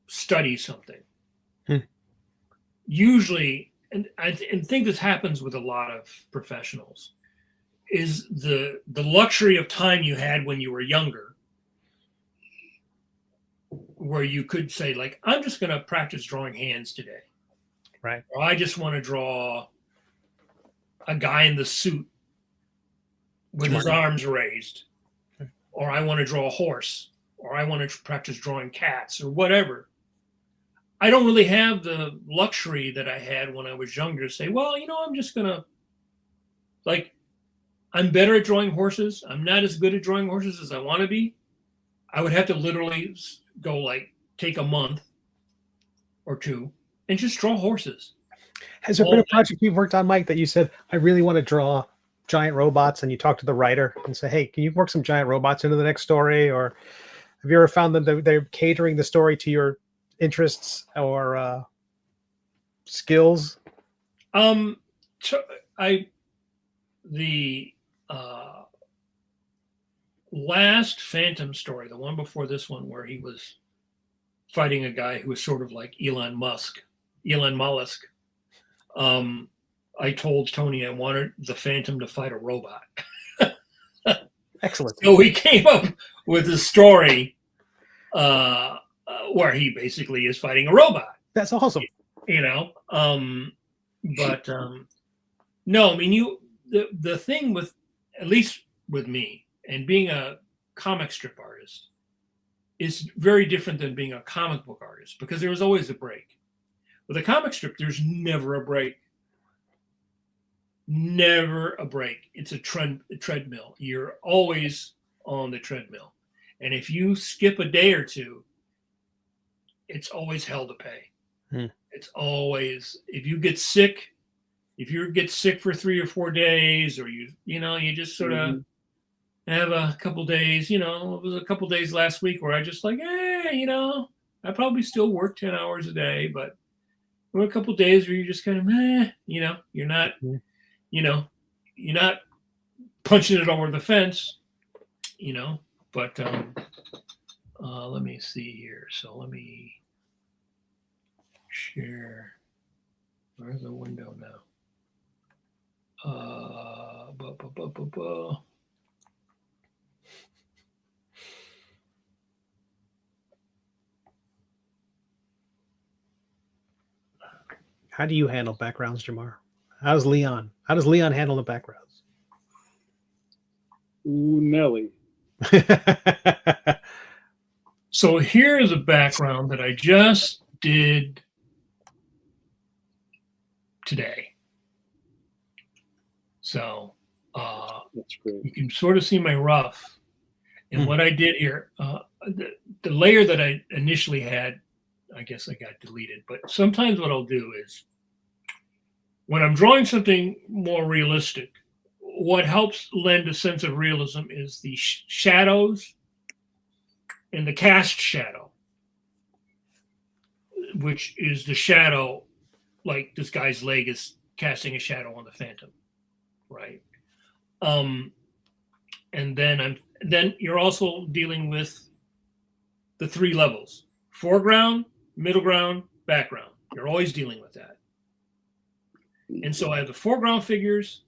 study something. Usually, and I think this happens with a lot of professionals, is the luxury of time you had when you were younger, where you could say, like, I'm just going to practice drawing hands today. Right. Or I just want to draw a guy in the suit with his arms raised. Or I want to draw a horse. Or I want to practice drawing cats or whatever. I don't really have the luxury that I had when I was younger to say, well, I'm just going to, like, I'm better at drawing horses. I'm not as good at drawing horses as I want to be. I would have to literally go, like, take a month or two and just draw horses. Has there been a project you've worked on, Mike, that you said, I really want to draw giant robots, and you talk to the writer and say, hey, can you work some giant robots into the next story? Or have you ever found that they're catering the story to your interests or skills? The last Phantom story, the one before this one, where he was fighting a guy who was sort of like Elon Mollusk. I told Tony I wanted the Phantom to fight a robot. Excellent. So we came up with a story where he basically is fighting a robot. That's awesome. But no, I mean, the thing with, at least with me, and being a comic strip artist is very different than being a comic book artist, because there was always a break. With a comic strip, there's never a break. Never a break. It's a treadmill. You're always on the treadmill. And if you skip a day or two, it's always hell to pay. It's always, if you get sick for 3 or 4 days, or you just sort of have a couple days, it was a couple days last week where I just like, I probably still work 10 hours a day, but there were a couple days where you're just kind of, you're not, you're not punching it over the fence, but let me see here. So let me share. Where's the window now? How do you handle backgrounds, Jamar? How does Leon handle the backgrounds? Ooh, Nelly. So here's a background that I just did today. So that's great. You can sort of see my rough. And what I did here, the layer that I initially had, I guess I got deleted. But sometimes what I'll do is, when I'm drawing something more realistic, what helps lend a sense of realism is the shadows and the cast shadow, which is the shadow, like this guy's leg is casting a shadow on the Phantom, right? And then you're also dealing with the 3 levels: foreground, middle ground, background. You're always dealing with that. And so I have the foreground figures,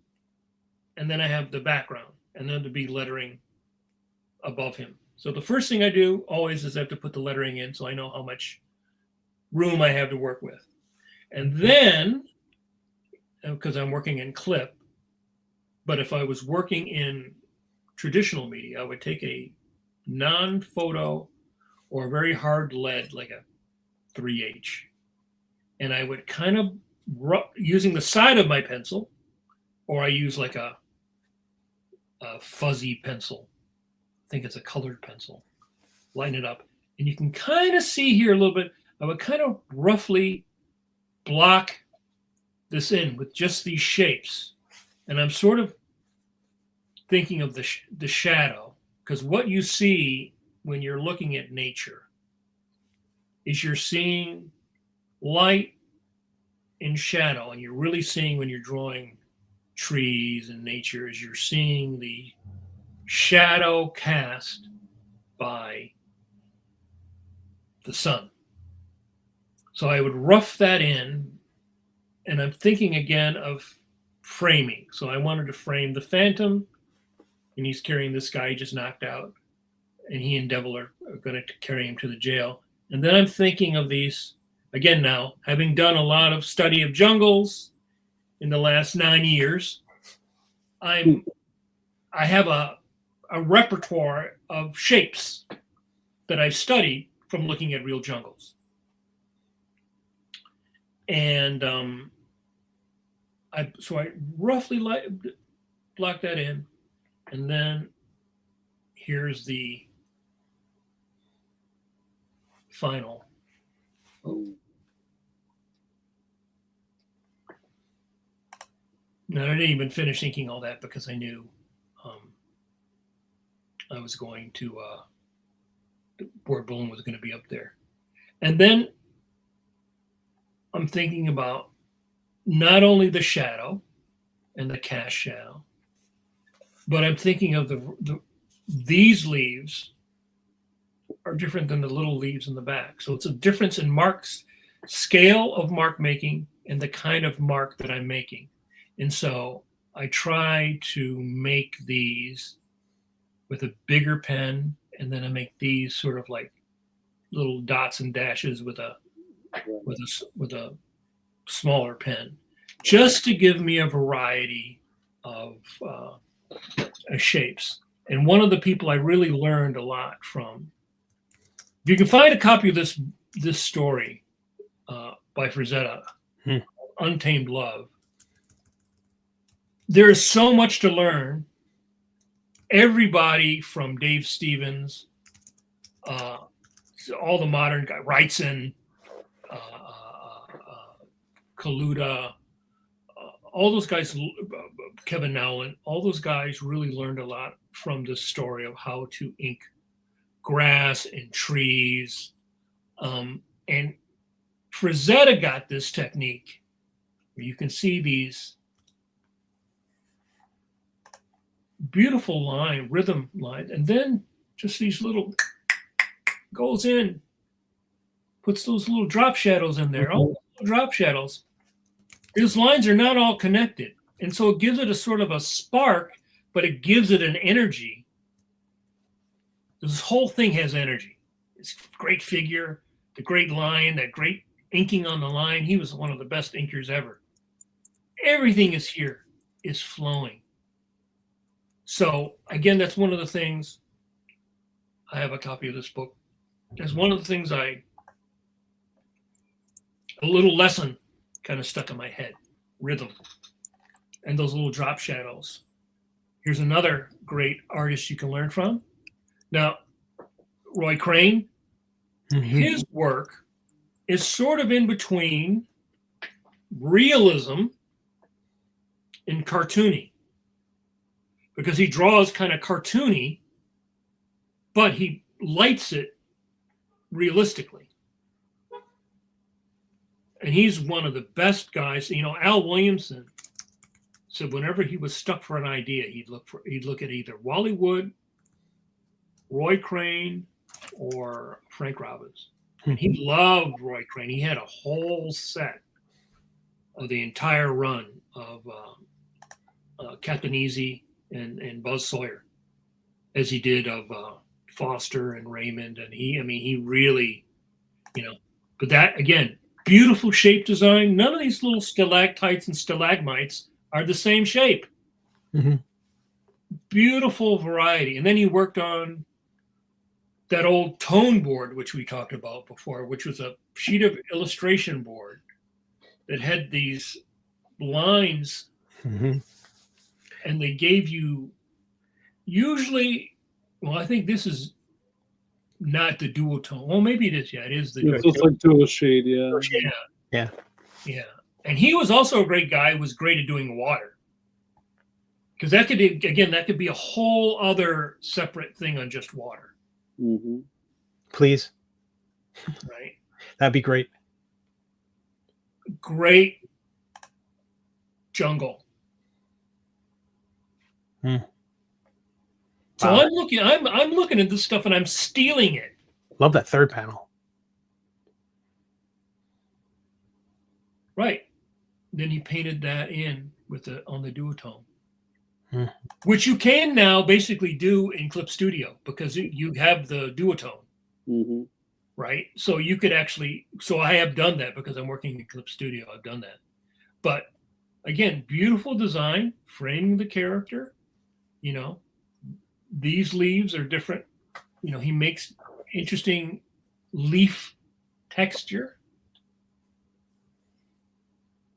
and then I have the background, and then to be lettering above him. So the first thing I do always is I have to put the lettering in, so I know how much room I have to work with. And then, because I'm working in clip, but if I was working in traditional media, I would take a non-photo or a very hard lead, like a 3H, and I would kind of using the side of my pencil, or I use like a fuzzy pencil. I think it's a colored pencil. Line it up, and you can kind of see here a little bit. I would kind of roughly block this in with just these shapes, and I'm sort of thinking of the shadow, because what you see when you're looking at nature is you're seeing light and shadow, and you're really seeing, when you're drawing trees and nature is you're seeing the shadow cast by the sun. So I would rough that in, and I'm thinking again of framing. So I wanted to frame the Phantom, and he's carrying this guy he just knocked out, and he and Devil are going to carry him to the jail. And then I'm thinking of these, again now, having done a lot of study of jungles in the last 9 years, I have a repertoire of shapes that I've studied from looking at real jungles. And so I roughly block that in, and then here's the final. Now, I didn't even finish inking all that because I knew I was going to, the board balloon was going to be up there. And then I'm thinking about not only the shadow and the cast shadow, but I'm thinking of these leaves are different than the little leaves in the back. So it's a difference in Mark's scale of mark making and the kind of mark that I'm making. And so I try to make these with a bigger pen, and then I make these sort of like little dots and dashes with a smaller pen, just to give me a variety of shapes. And one of the people I really learned a lot from, if you can find a copy of this story by Frazetta, Untamed Love, there is so much to learn. Everybody from Dave Stevens, all the modern guys, Wrightson, Kaluta, all those guys, Kevin Nowlin, all those guys really learned a lot from the story of how to ink grass and trees. And Frazetta got this technique where you can see these beautiful rhythm lines, and then just these little goes in, puts those little drop shadows in there. All the drop shadows. These lines are not all connected, and so it gives it a sort of a spark, but it gives it an energy. This whole thing has energy. It's a great figure, the great line, that great inking on the line. He was one of the best inkers ever. Everything is here, is flowing. So again, that's one of the things. I have a copy of this book. That's one of the things a little lesson kind of stuck in my head, rhythm, and those little drop shadows. Here's another great artist you can learn from. Now, Roy Crane, his work is sort of in between realism and cartoony, because he draws kind of cartoony, but he lights it realistically. And he's one of the best guys. You know, Al Williamson said whenever he was stuck for an idea, he'd look at either Wally Wood, Roy Crane, or Frank Robbins. And he loved Roy Crane. He had a whole set of the entire run of Captain Easy and Buzz Sawyer, as he did of Foster and Raymond. And he really, but that, again, beautiful shape design. None of these little stalactites and stalagmites are the same shape. Beautiful variety. And then he worked on that old tone board, which we talked about before, which was a sheet of illustration board that had these lines, and they gave you usually, well, I think this is not the duotone. Well, maybe it is. Yeah, it is the duotone. It's like dual shade, yeah. And he was also a great guy. He was great at doing water, because that could be a whole other separate thing on just water. Please. Right. That'd be great. Great jungle. So Wow. I'm looking at this stuff and I'm stealing it. Love that third panel. Right. Then he painted that in with on the duotone. Which you can now basically do in Clip Studio because you have the duotone. Mm-hmm. Right? So you could actually, so I have done that because I'm working in Clip Studio. I've done that. But again, beautiful design, framing the character. You know, these leaves are different. You know, he makes interesting leaf texture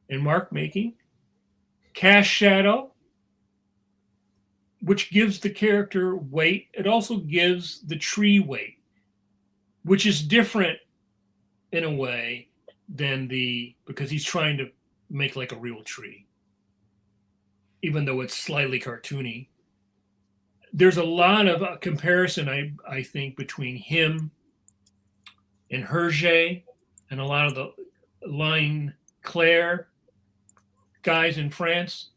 and mark making. Cast shadow, which gives the character weight. It also gives the tree weight, which is different in a way than because he's trying to make like a real tree, even though it's slightly cartoony. There's a lot of comparison, I think, between him and Hergé and a lot of the Line Claire guys in France.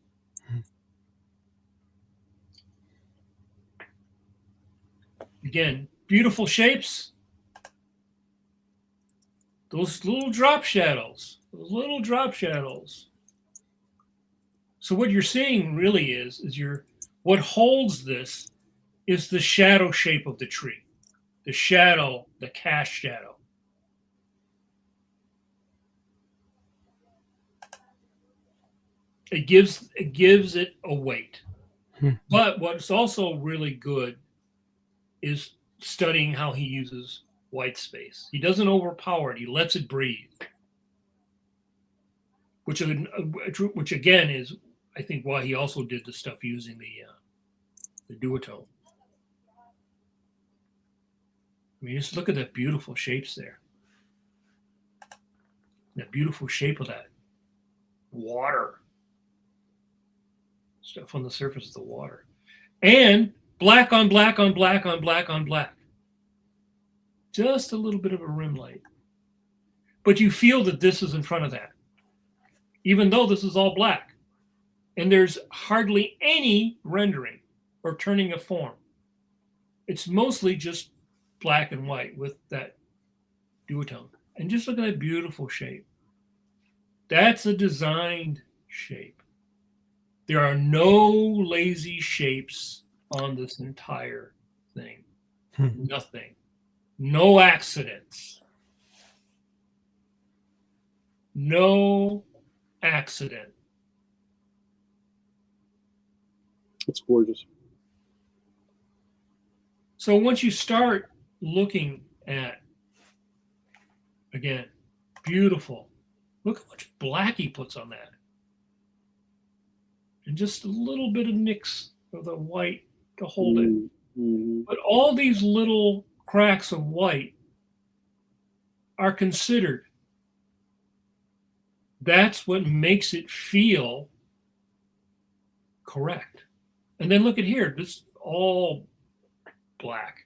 Again, beautiful shapes. Those little drop shadows. So what you're seeing really is what holds this is the shadow shape of the tree. The shadow, the cast shadow. It gives it a weight. But what's also really good is studying how he uses white space. He doesn't overpower it. He lets it breathe. Which again is, I think, why he also did the stuff using the duotone. I mean, just look at that beautiful shapes there. That beautiful shape of that water. Stuff on the surface of the water. And black on black on black on black on black. Just a little bit of a rim light. But you feel that this is in front of that. Even though this is all black. And there's hardly any rendering or turning of form. It's mostly just black and white with that duotone. And just look at that beautiful shape. That's a designed shape. There are no lazy shapes on this entire thing. Nothing. No accidents. No accident. It's gorgeous. So once you start looking at, again, beautiful. Look how much black he puts on that. And just a little bit of nicks of the white to hold it. Mm-hmm. But all these little cracks of white are considered. That's what makes it feel correct. And then look at here, this all black.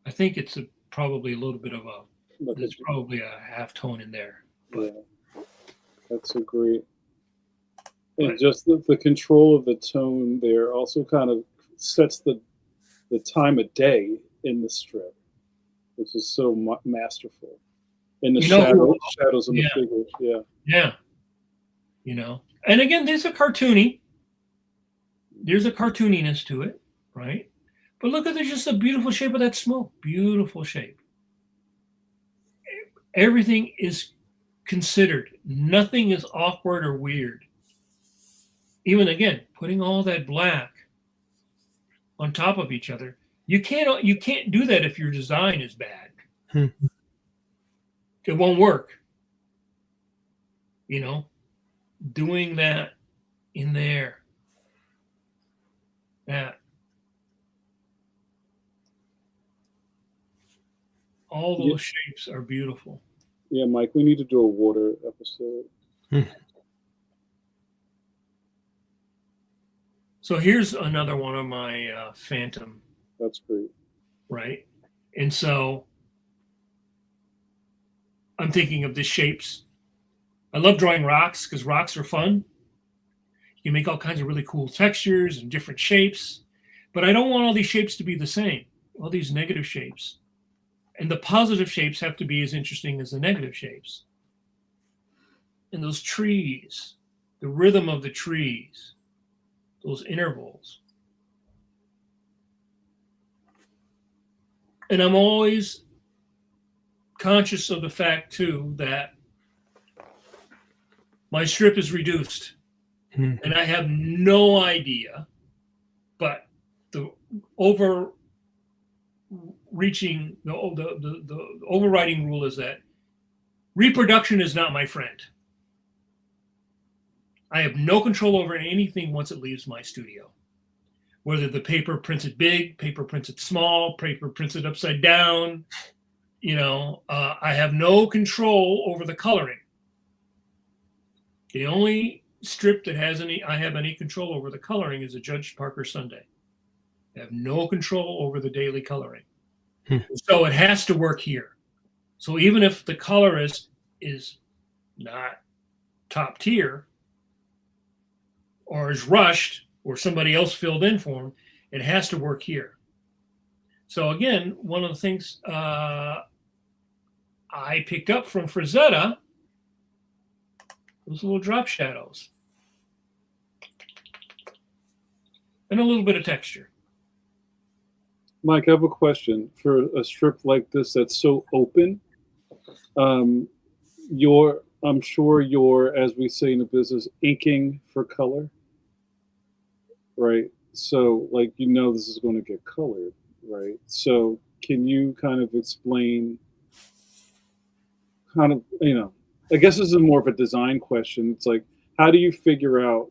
I think it's probably a little bit of there's probably a half tone in there. But, yeah, that's a great. And just the control of the tone there also kind of sets the time of day in the strip, which is so masterful. And the shadows and the figures, yeah. Yeah. You know, and again, there's a cartooniness to it, right? But look at there's just a beautiful shape of that smoke. Beautiful shape. Everything is considered. Nothing is awkward or weird. Even again, putting all that black on top of each other, you can't do that if your design is bad. It won't work. You know, doing that in there. That. All those shapes are beautiful. Yeah, Mike, we need to do a water episode. So here's another one of my Phantom. That's great. Right? And so I'm thinking of the shapes. I love drawing rocks because rocks are fun. You make all kinds of really cool textures and different shapes, but I don't want all these shapes to be the same, all these negative shapes. And the positive shapes have to be as interesting as the negative shapes. And those trees, the rhythm of the trees, those intervals. And I'm always conscious of the fact, too, that my strip is reduced. And I have no idea, but the overriding rule is that reproduction is not my friend. I have no control over anything once it leaves my studio. Whether the paper prints it big, paper prints it small, paper prints it upside down, I have no control over the coloring. The only strip that I have any control over the coloring is a Judge Parker Sunday. I have no control over the daily coloring. So it has to work here. So even if the colorist is not top tier or is rushed or somebody else filled in for him, it has to work here. So again, one of the things I picked up from Frazetta, those little drop shadows and a little bit of texture. Mike, I have a question. For a strip like this that's so open, I'm sure you're, as we say in the business, inking for color, right? So, like, this is going to get colored, right? So, can you kind of explain, I guess this is more of a design question. It's like, how do you figure out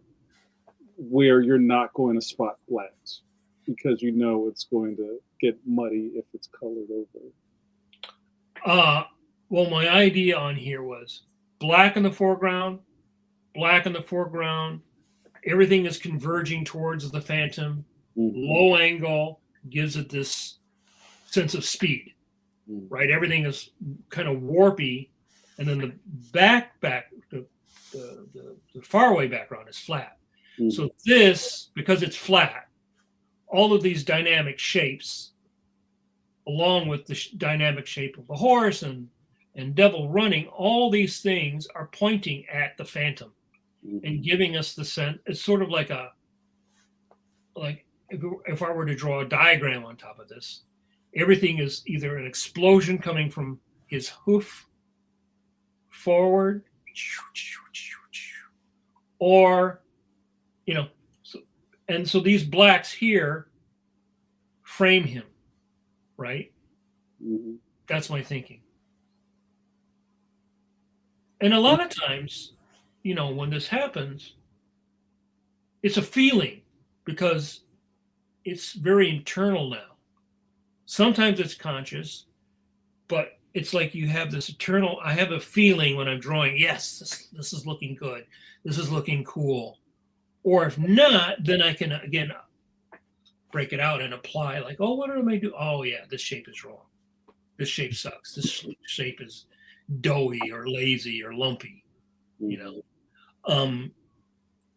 where you're not going to spot blacks? Because it's going to get muddy if it's colored over. Well, my idea on here was black in the foreground, everything is converging towards the phantom, low angle gives it this sense of speed, right? Everything is kind of warpy, and then the the faraway background is flat. So this, because it's flat, all of these dynamic shapes, along with the dynamic shape of the horse and devil running, all these things are pointing at the phantom and giving us the sense. It's sort of like if I were to draw a diagram on top of this, everything is either an explosion coming from his hoof forward, or so these blacks here frame him, right? That's my thinking. And a lot of times, when this happens, it's a feeling because it's very internal now. Sometimes it's conscious, but it's like you have this eternal, I have a feeling when I'm drawing, yes, this is looking good. This is looking cool. Or if not, then I can, again, break it out and apply like, oh, what am I doing? Oh, yeah, this shape is wrong. This shape sucks. This shape is doughy or lazy or lumpy,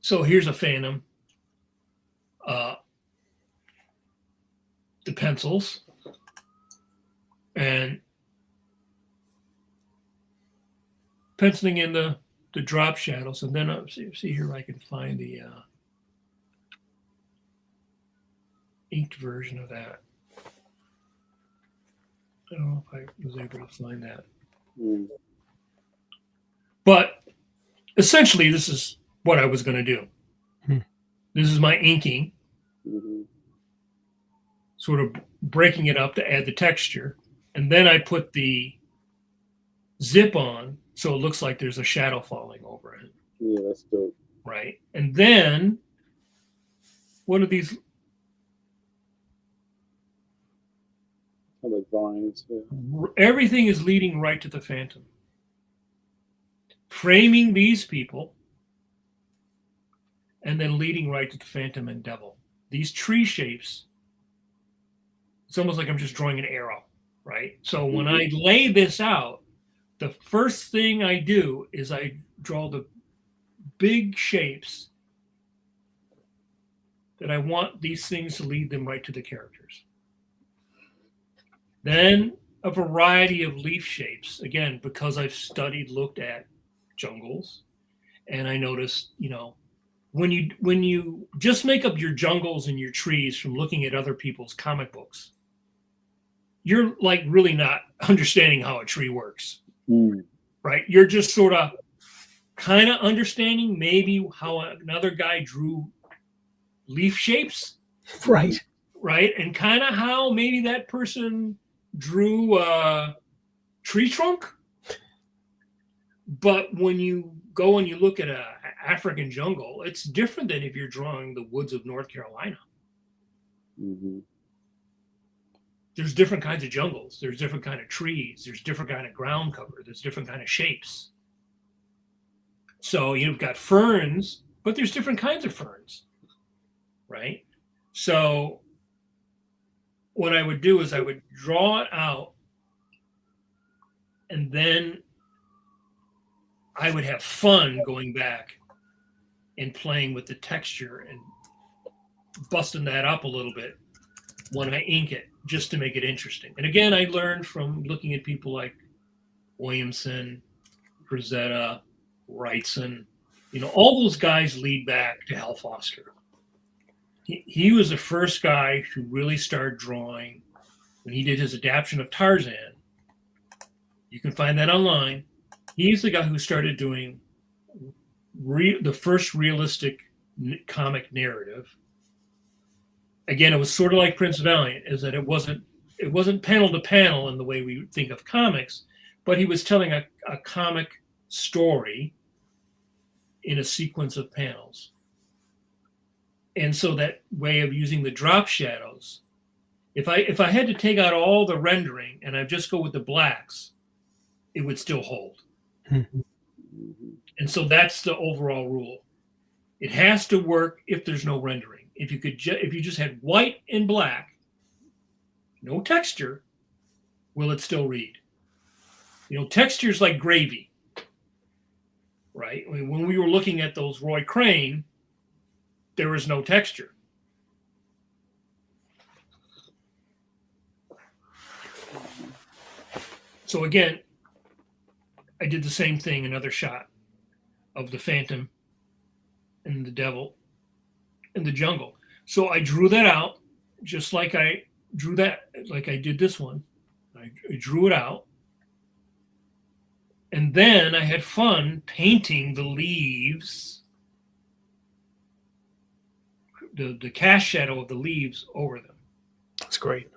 So here's a phantom. The pencils. And penciling in the drop shadows, and then see here I can find the inked version of that. I don't know if I was able to find that. But essentially, this is what I was going to do. This is my inking, sort of breaking it up to add the texture, and then I put the zip on so it looks like there's a shadow falling over it. Yeah, that's dope. Right. And then what are these? Like vines. Yeah. Everything is leading right to the phantom. Framing these people and then leading right to the phantom and devil. These tree shapes, it's almost like I'm just drawing an arrow, right? So when I lay this out, the first thing I do is I draw the big shapes that I want these things to lead them right to the characters. Then a variety of leaf shapes, again, because I've looked at jungles, and I noticed, when you just make up your jungles and your trees from looking at other people's comic books, you're like really not understanding how a tree works, right? You're just sort of kind of understanding maybe how another guy drew leaf shapes, Right. and kind of how maybe that person drew a tree trunk. But when you go and you look at an African jungle, it's different than if you're drawing the woods of North Carolina. Mm-hmm. There's different kinds of jungles. There's different kind of trees. There's different kind of ground cover. There's different kind of shapes. So you've got ferns, but there's different kinds of ferns, right? So what I would do is I would draw it out, and then I would have fun going back and playing with the texture and busting that up a little bit when I ink it, just to make it interesting. And again, I learned from looking at people like Williamson, Frazetta, Wrightson. All those guys lead back to Hal Foster. He was the first guy who really started drawing when he did his adaptation of Tarzan. You can find that online. He's the guy who started doing the first realistic comic narrative. Again, it was sort of like Prince Valiant, is that it wasn't panel to panel in the way we think of comics, but he was telling a comic story in a sequence of panels. And so that way of using the drop shadows, if I had to take out all the rendering and I just go with the blacks, it would still hold. Mm-hmm. And so that's the overall rule. It has to work if there's no rendering. If you just had white and black, no texture, will it still read? Texture's like gravy, right? I mean, when we were looking at those Roy Crane, there was no texture. So again, I did the same thing, another shot of the Phantom and the Devil in the jungle. So I drew that out just like I drew that, like I did this one. I drew it out. And then I had fun painting the leaves, the cast shadow of the leaves over them. That's great.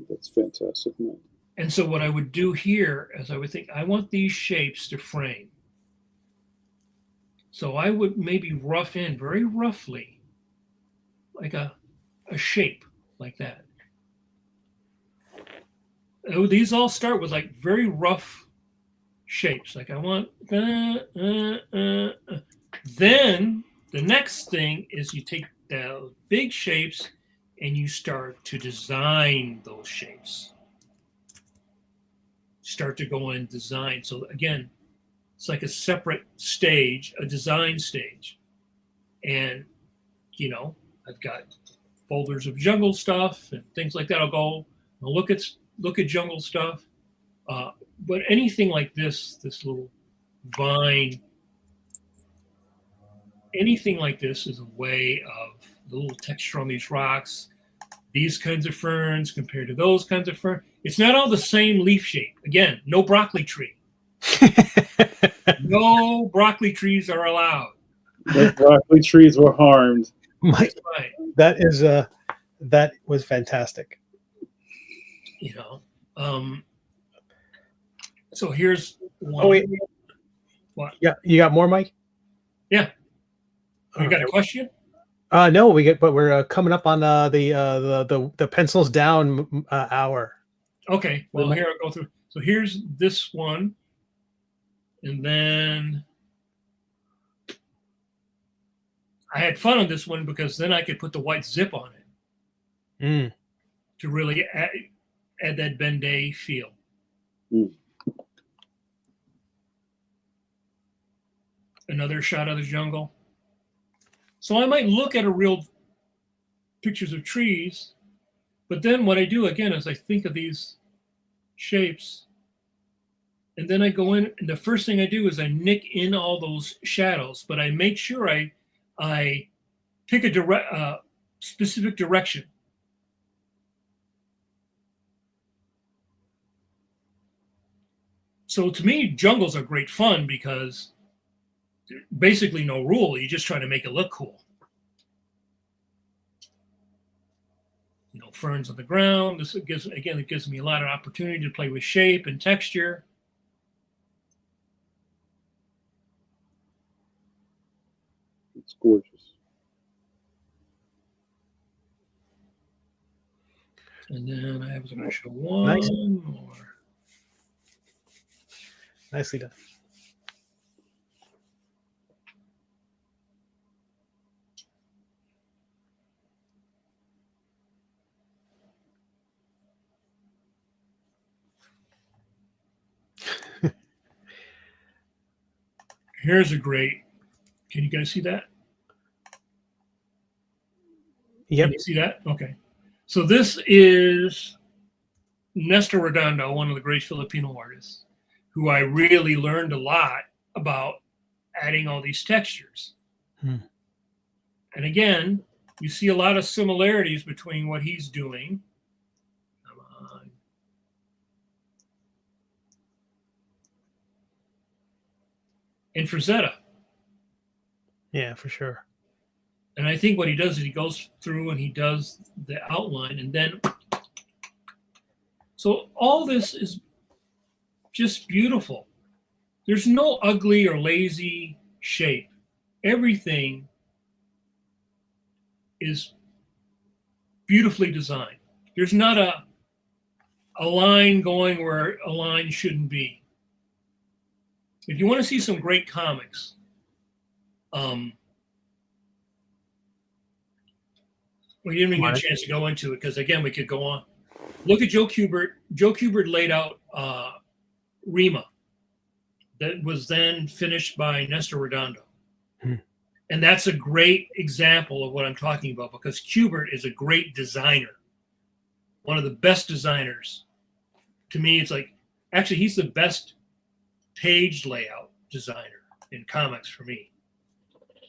That's fantastic, man. And so what I would do here is I would think, I want these shapes to frame. So I would maybe rough in very roughly, like a shape like that. Oh, these all start with like very rough shapes. Like I want, Then the next thing is you take the big shapes and you start to design those shapes. Start to go and design. So again, it's like a separate stage, a design stage. And, I've got folders of jungle stuff and things like that. I'll look at jungle stuff. But anything like this little vine, anything like this is a way of the little texture on these rocks, these kinds of ferns compared to those kinds of ferns. It's not all the same leaf shape. Again, no broccoli tree. No broccoli trees are allowed. The broccoli trees were harmed. Mike, Right. That was fantastic. So here's one. Oh wait. What? Yeah, you got more, Mike? Yeah. You got a question? No, but we're coming up on the pencils down hour. Okay. Well, here I'll go through. So here's this one, and then I had fun on this one because then I could put the white zip on it to really add that Ben-Day feel. Another shot of the jungle. So I might look at a real pictures of trees. But then what I do again is I think of these shapes, and then I go in, and the first thing I do is I nick in all those shadows, but I make sure I pick a specific direction. So to me, jungles are great fun because basically no rule. You just try to make it look cool. You know, ferns on the ground. It gives me a lot of opportunity to play with shape and texture. It's gorgeous. And then I was going to show one Nice. more. Nicely done. Here's a great. Can you guys see that? Yep. Can you see that? Okay. So this is Nestor Redondo, one of the great Filipino artists, who I really learned a lot about adding all these textures. And again, you see a lot of similarities between what he's doing. Come on. And Frazetta. Yeah, for sure. And I think what he does is he goes through and he does the outline, and then so all this is just beautiful. There's no ugly or lazy shape. Everything is beautifully designed. There's not a line going where a line shouldn't be. If you want to see some great comics, we didn't even get a chance to go into it because, again, we could go on. Look at Joe Kubert. Joe Kubert laid out Rima that was then finished by Nestor Redondo. And that's a great example of what I'm talking about because Kubert is a great designer, one of the best designers. To me, it's like, actually, he's the best page layout designer in comics for me.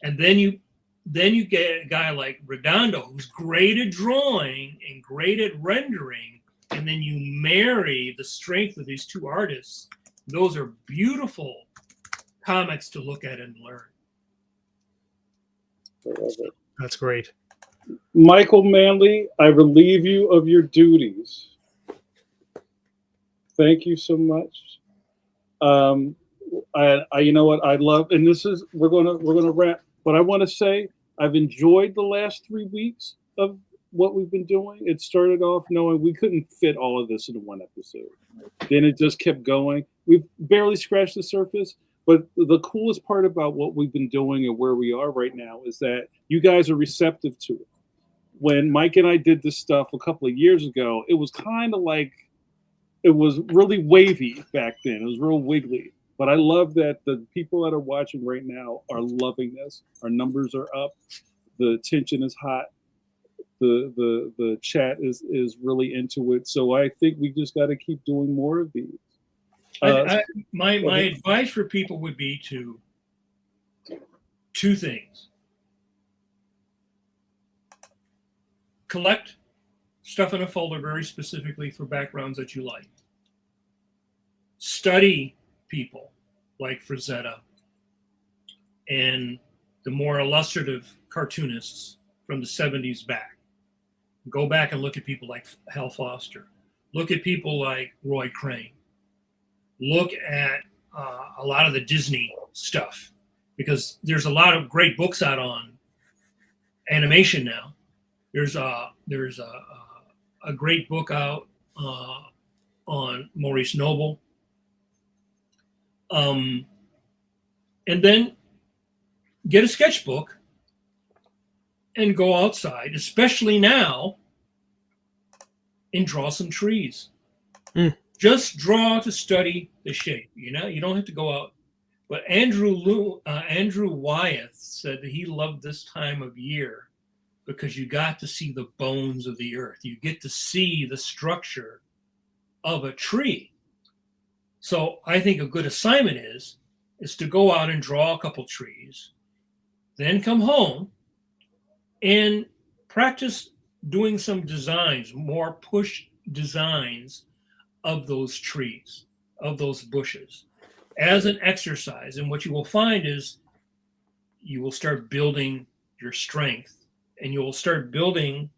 And then you get a guy like Redondo, who's great at drawing and great at rendering, and then you marry the strength of these two artists. Those are beautiful comics to look at and learn. I love it. That's great. Michael Manley, I relieve you of your duties. Thank you so much. You know what I love, and this is we're gonna wrap. But I want to say I've enjoyed the last 3 weeks of what we've been doing. It started off knowing we couldn't fit all of this into one episode. Then it just kept going. We've barely scratched the surface. But the coolest part about what we've been doing and where we are right now is that you guys are receptive to it. When Mike and I did this stuff a couple of years ago, it was kind of like, it was really wavy back then. It was real wiggly. But I love that the people that are watching right now are loving this. Our numbers are up. The attention is hot. The chat is really into it. So I think we just got to keep doing more of these. My advice for people would be to two things. Collect stuff in a folder very specifically for backgrounds that you like. Study people like Frazetta and the more illustrative cartoonists from the 70s back. Go back and look at people like Hal Foster. Look at people like Roy Crane. Look at a lot of the Disney stuff because there's a lot of great books out on animation now. There's a great book out on Maurice Noble. And then get a sketchbook and go outside, especially now, and draw some trees. Just draw to study the shape. You know, you don't have to go out. But Andrew Wyeth said that he loved this time of year because you got to see the bones of the earth. You get to see the structure of a tree. So I think a good assignment is to go out and draw a couple trees, then come home and practice doing some designs, more push designs of those trees, of those bushes, as an exercise. And what you will find is you will start building your strength, and you will start building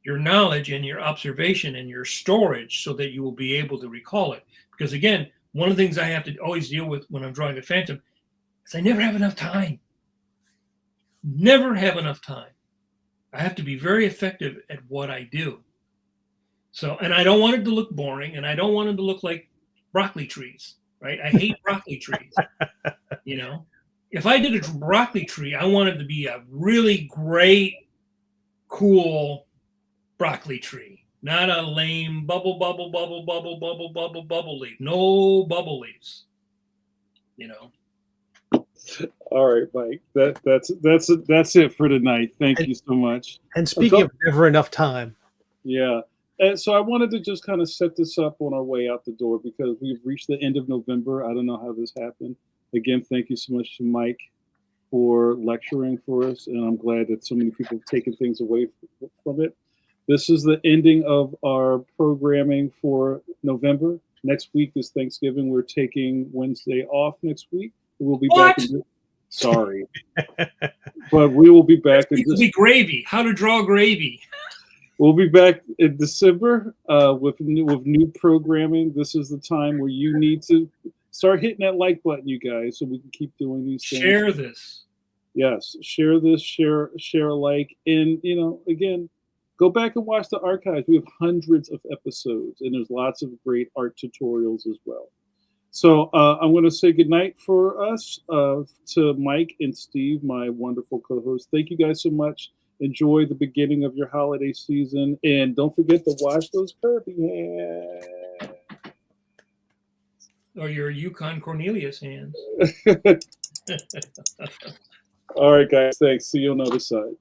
your knowledge and your observation and your storage so that you will be able to recall it. Because again, one of the things I have to always deal with when I'm drawing the phantom is I never have enough time. Never have enough time. I have to be very effective at what I do. So, and I don't want it to look boring, and I don't want it to look like broccoli trees, right? I hate broccoli trees. You know, if I did a broccoli tree, I want it to be a really great, cool broccoli tree, not a lame bubble leaf. No bubble leaves. You know. All right, Mike. That's it for tonight. Thank you so much. And speaking of never enough time. Yeah. And so I wanted to just kind of set this up on our way out the door because we've reached the end of November. I don't know how this happened. Again, thank you so much to Mike for lecturing for us. And I'm glad that so many people have taken things away from it. This is the ending of our programming for November. Next week is Thanksgiving. We're taking Wednesday off next week. We'll be back. Sorry. But we will be back. It will be gravy. How to draw gravy. We'll be back in December with new programming. This is the time where you need to start hitting that like button, you guys, so we can keep doing these things. Share this. Yes, share this, share alike. And, you know, again, go back and watch the archives. We have hundreds of episodes, and there's lots of great art tutorials as well. So I'm going to say goodnight for us to Mike and Steve, my wonderful co-hosts. Thank you guys so much. Enjoy the beginning of your holiday season. And don't forget to wash those Kirby hands. Or your Yukon Cornelius hands. All right, guys. Thanks. See you on the other side.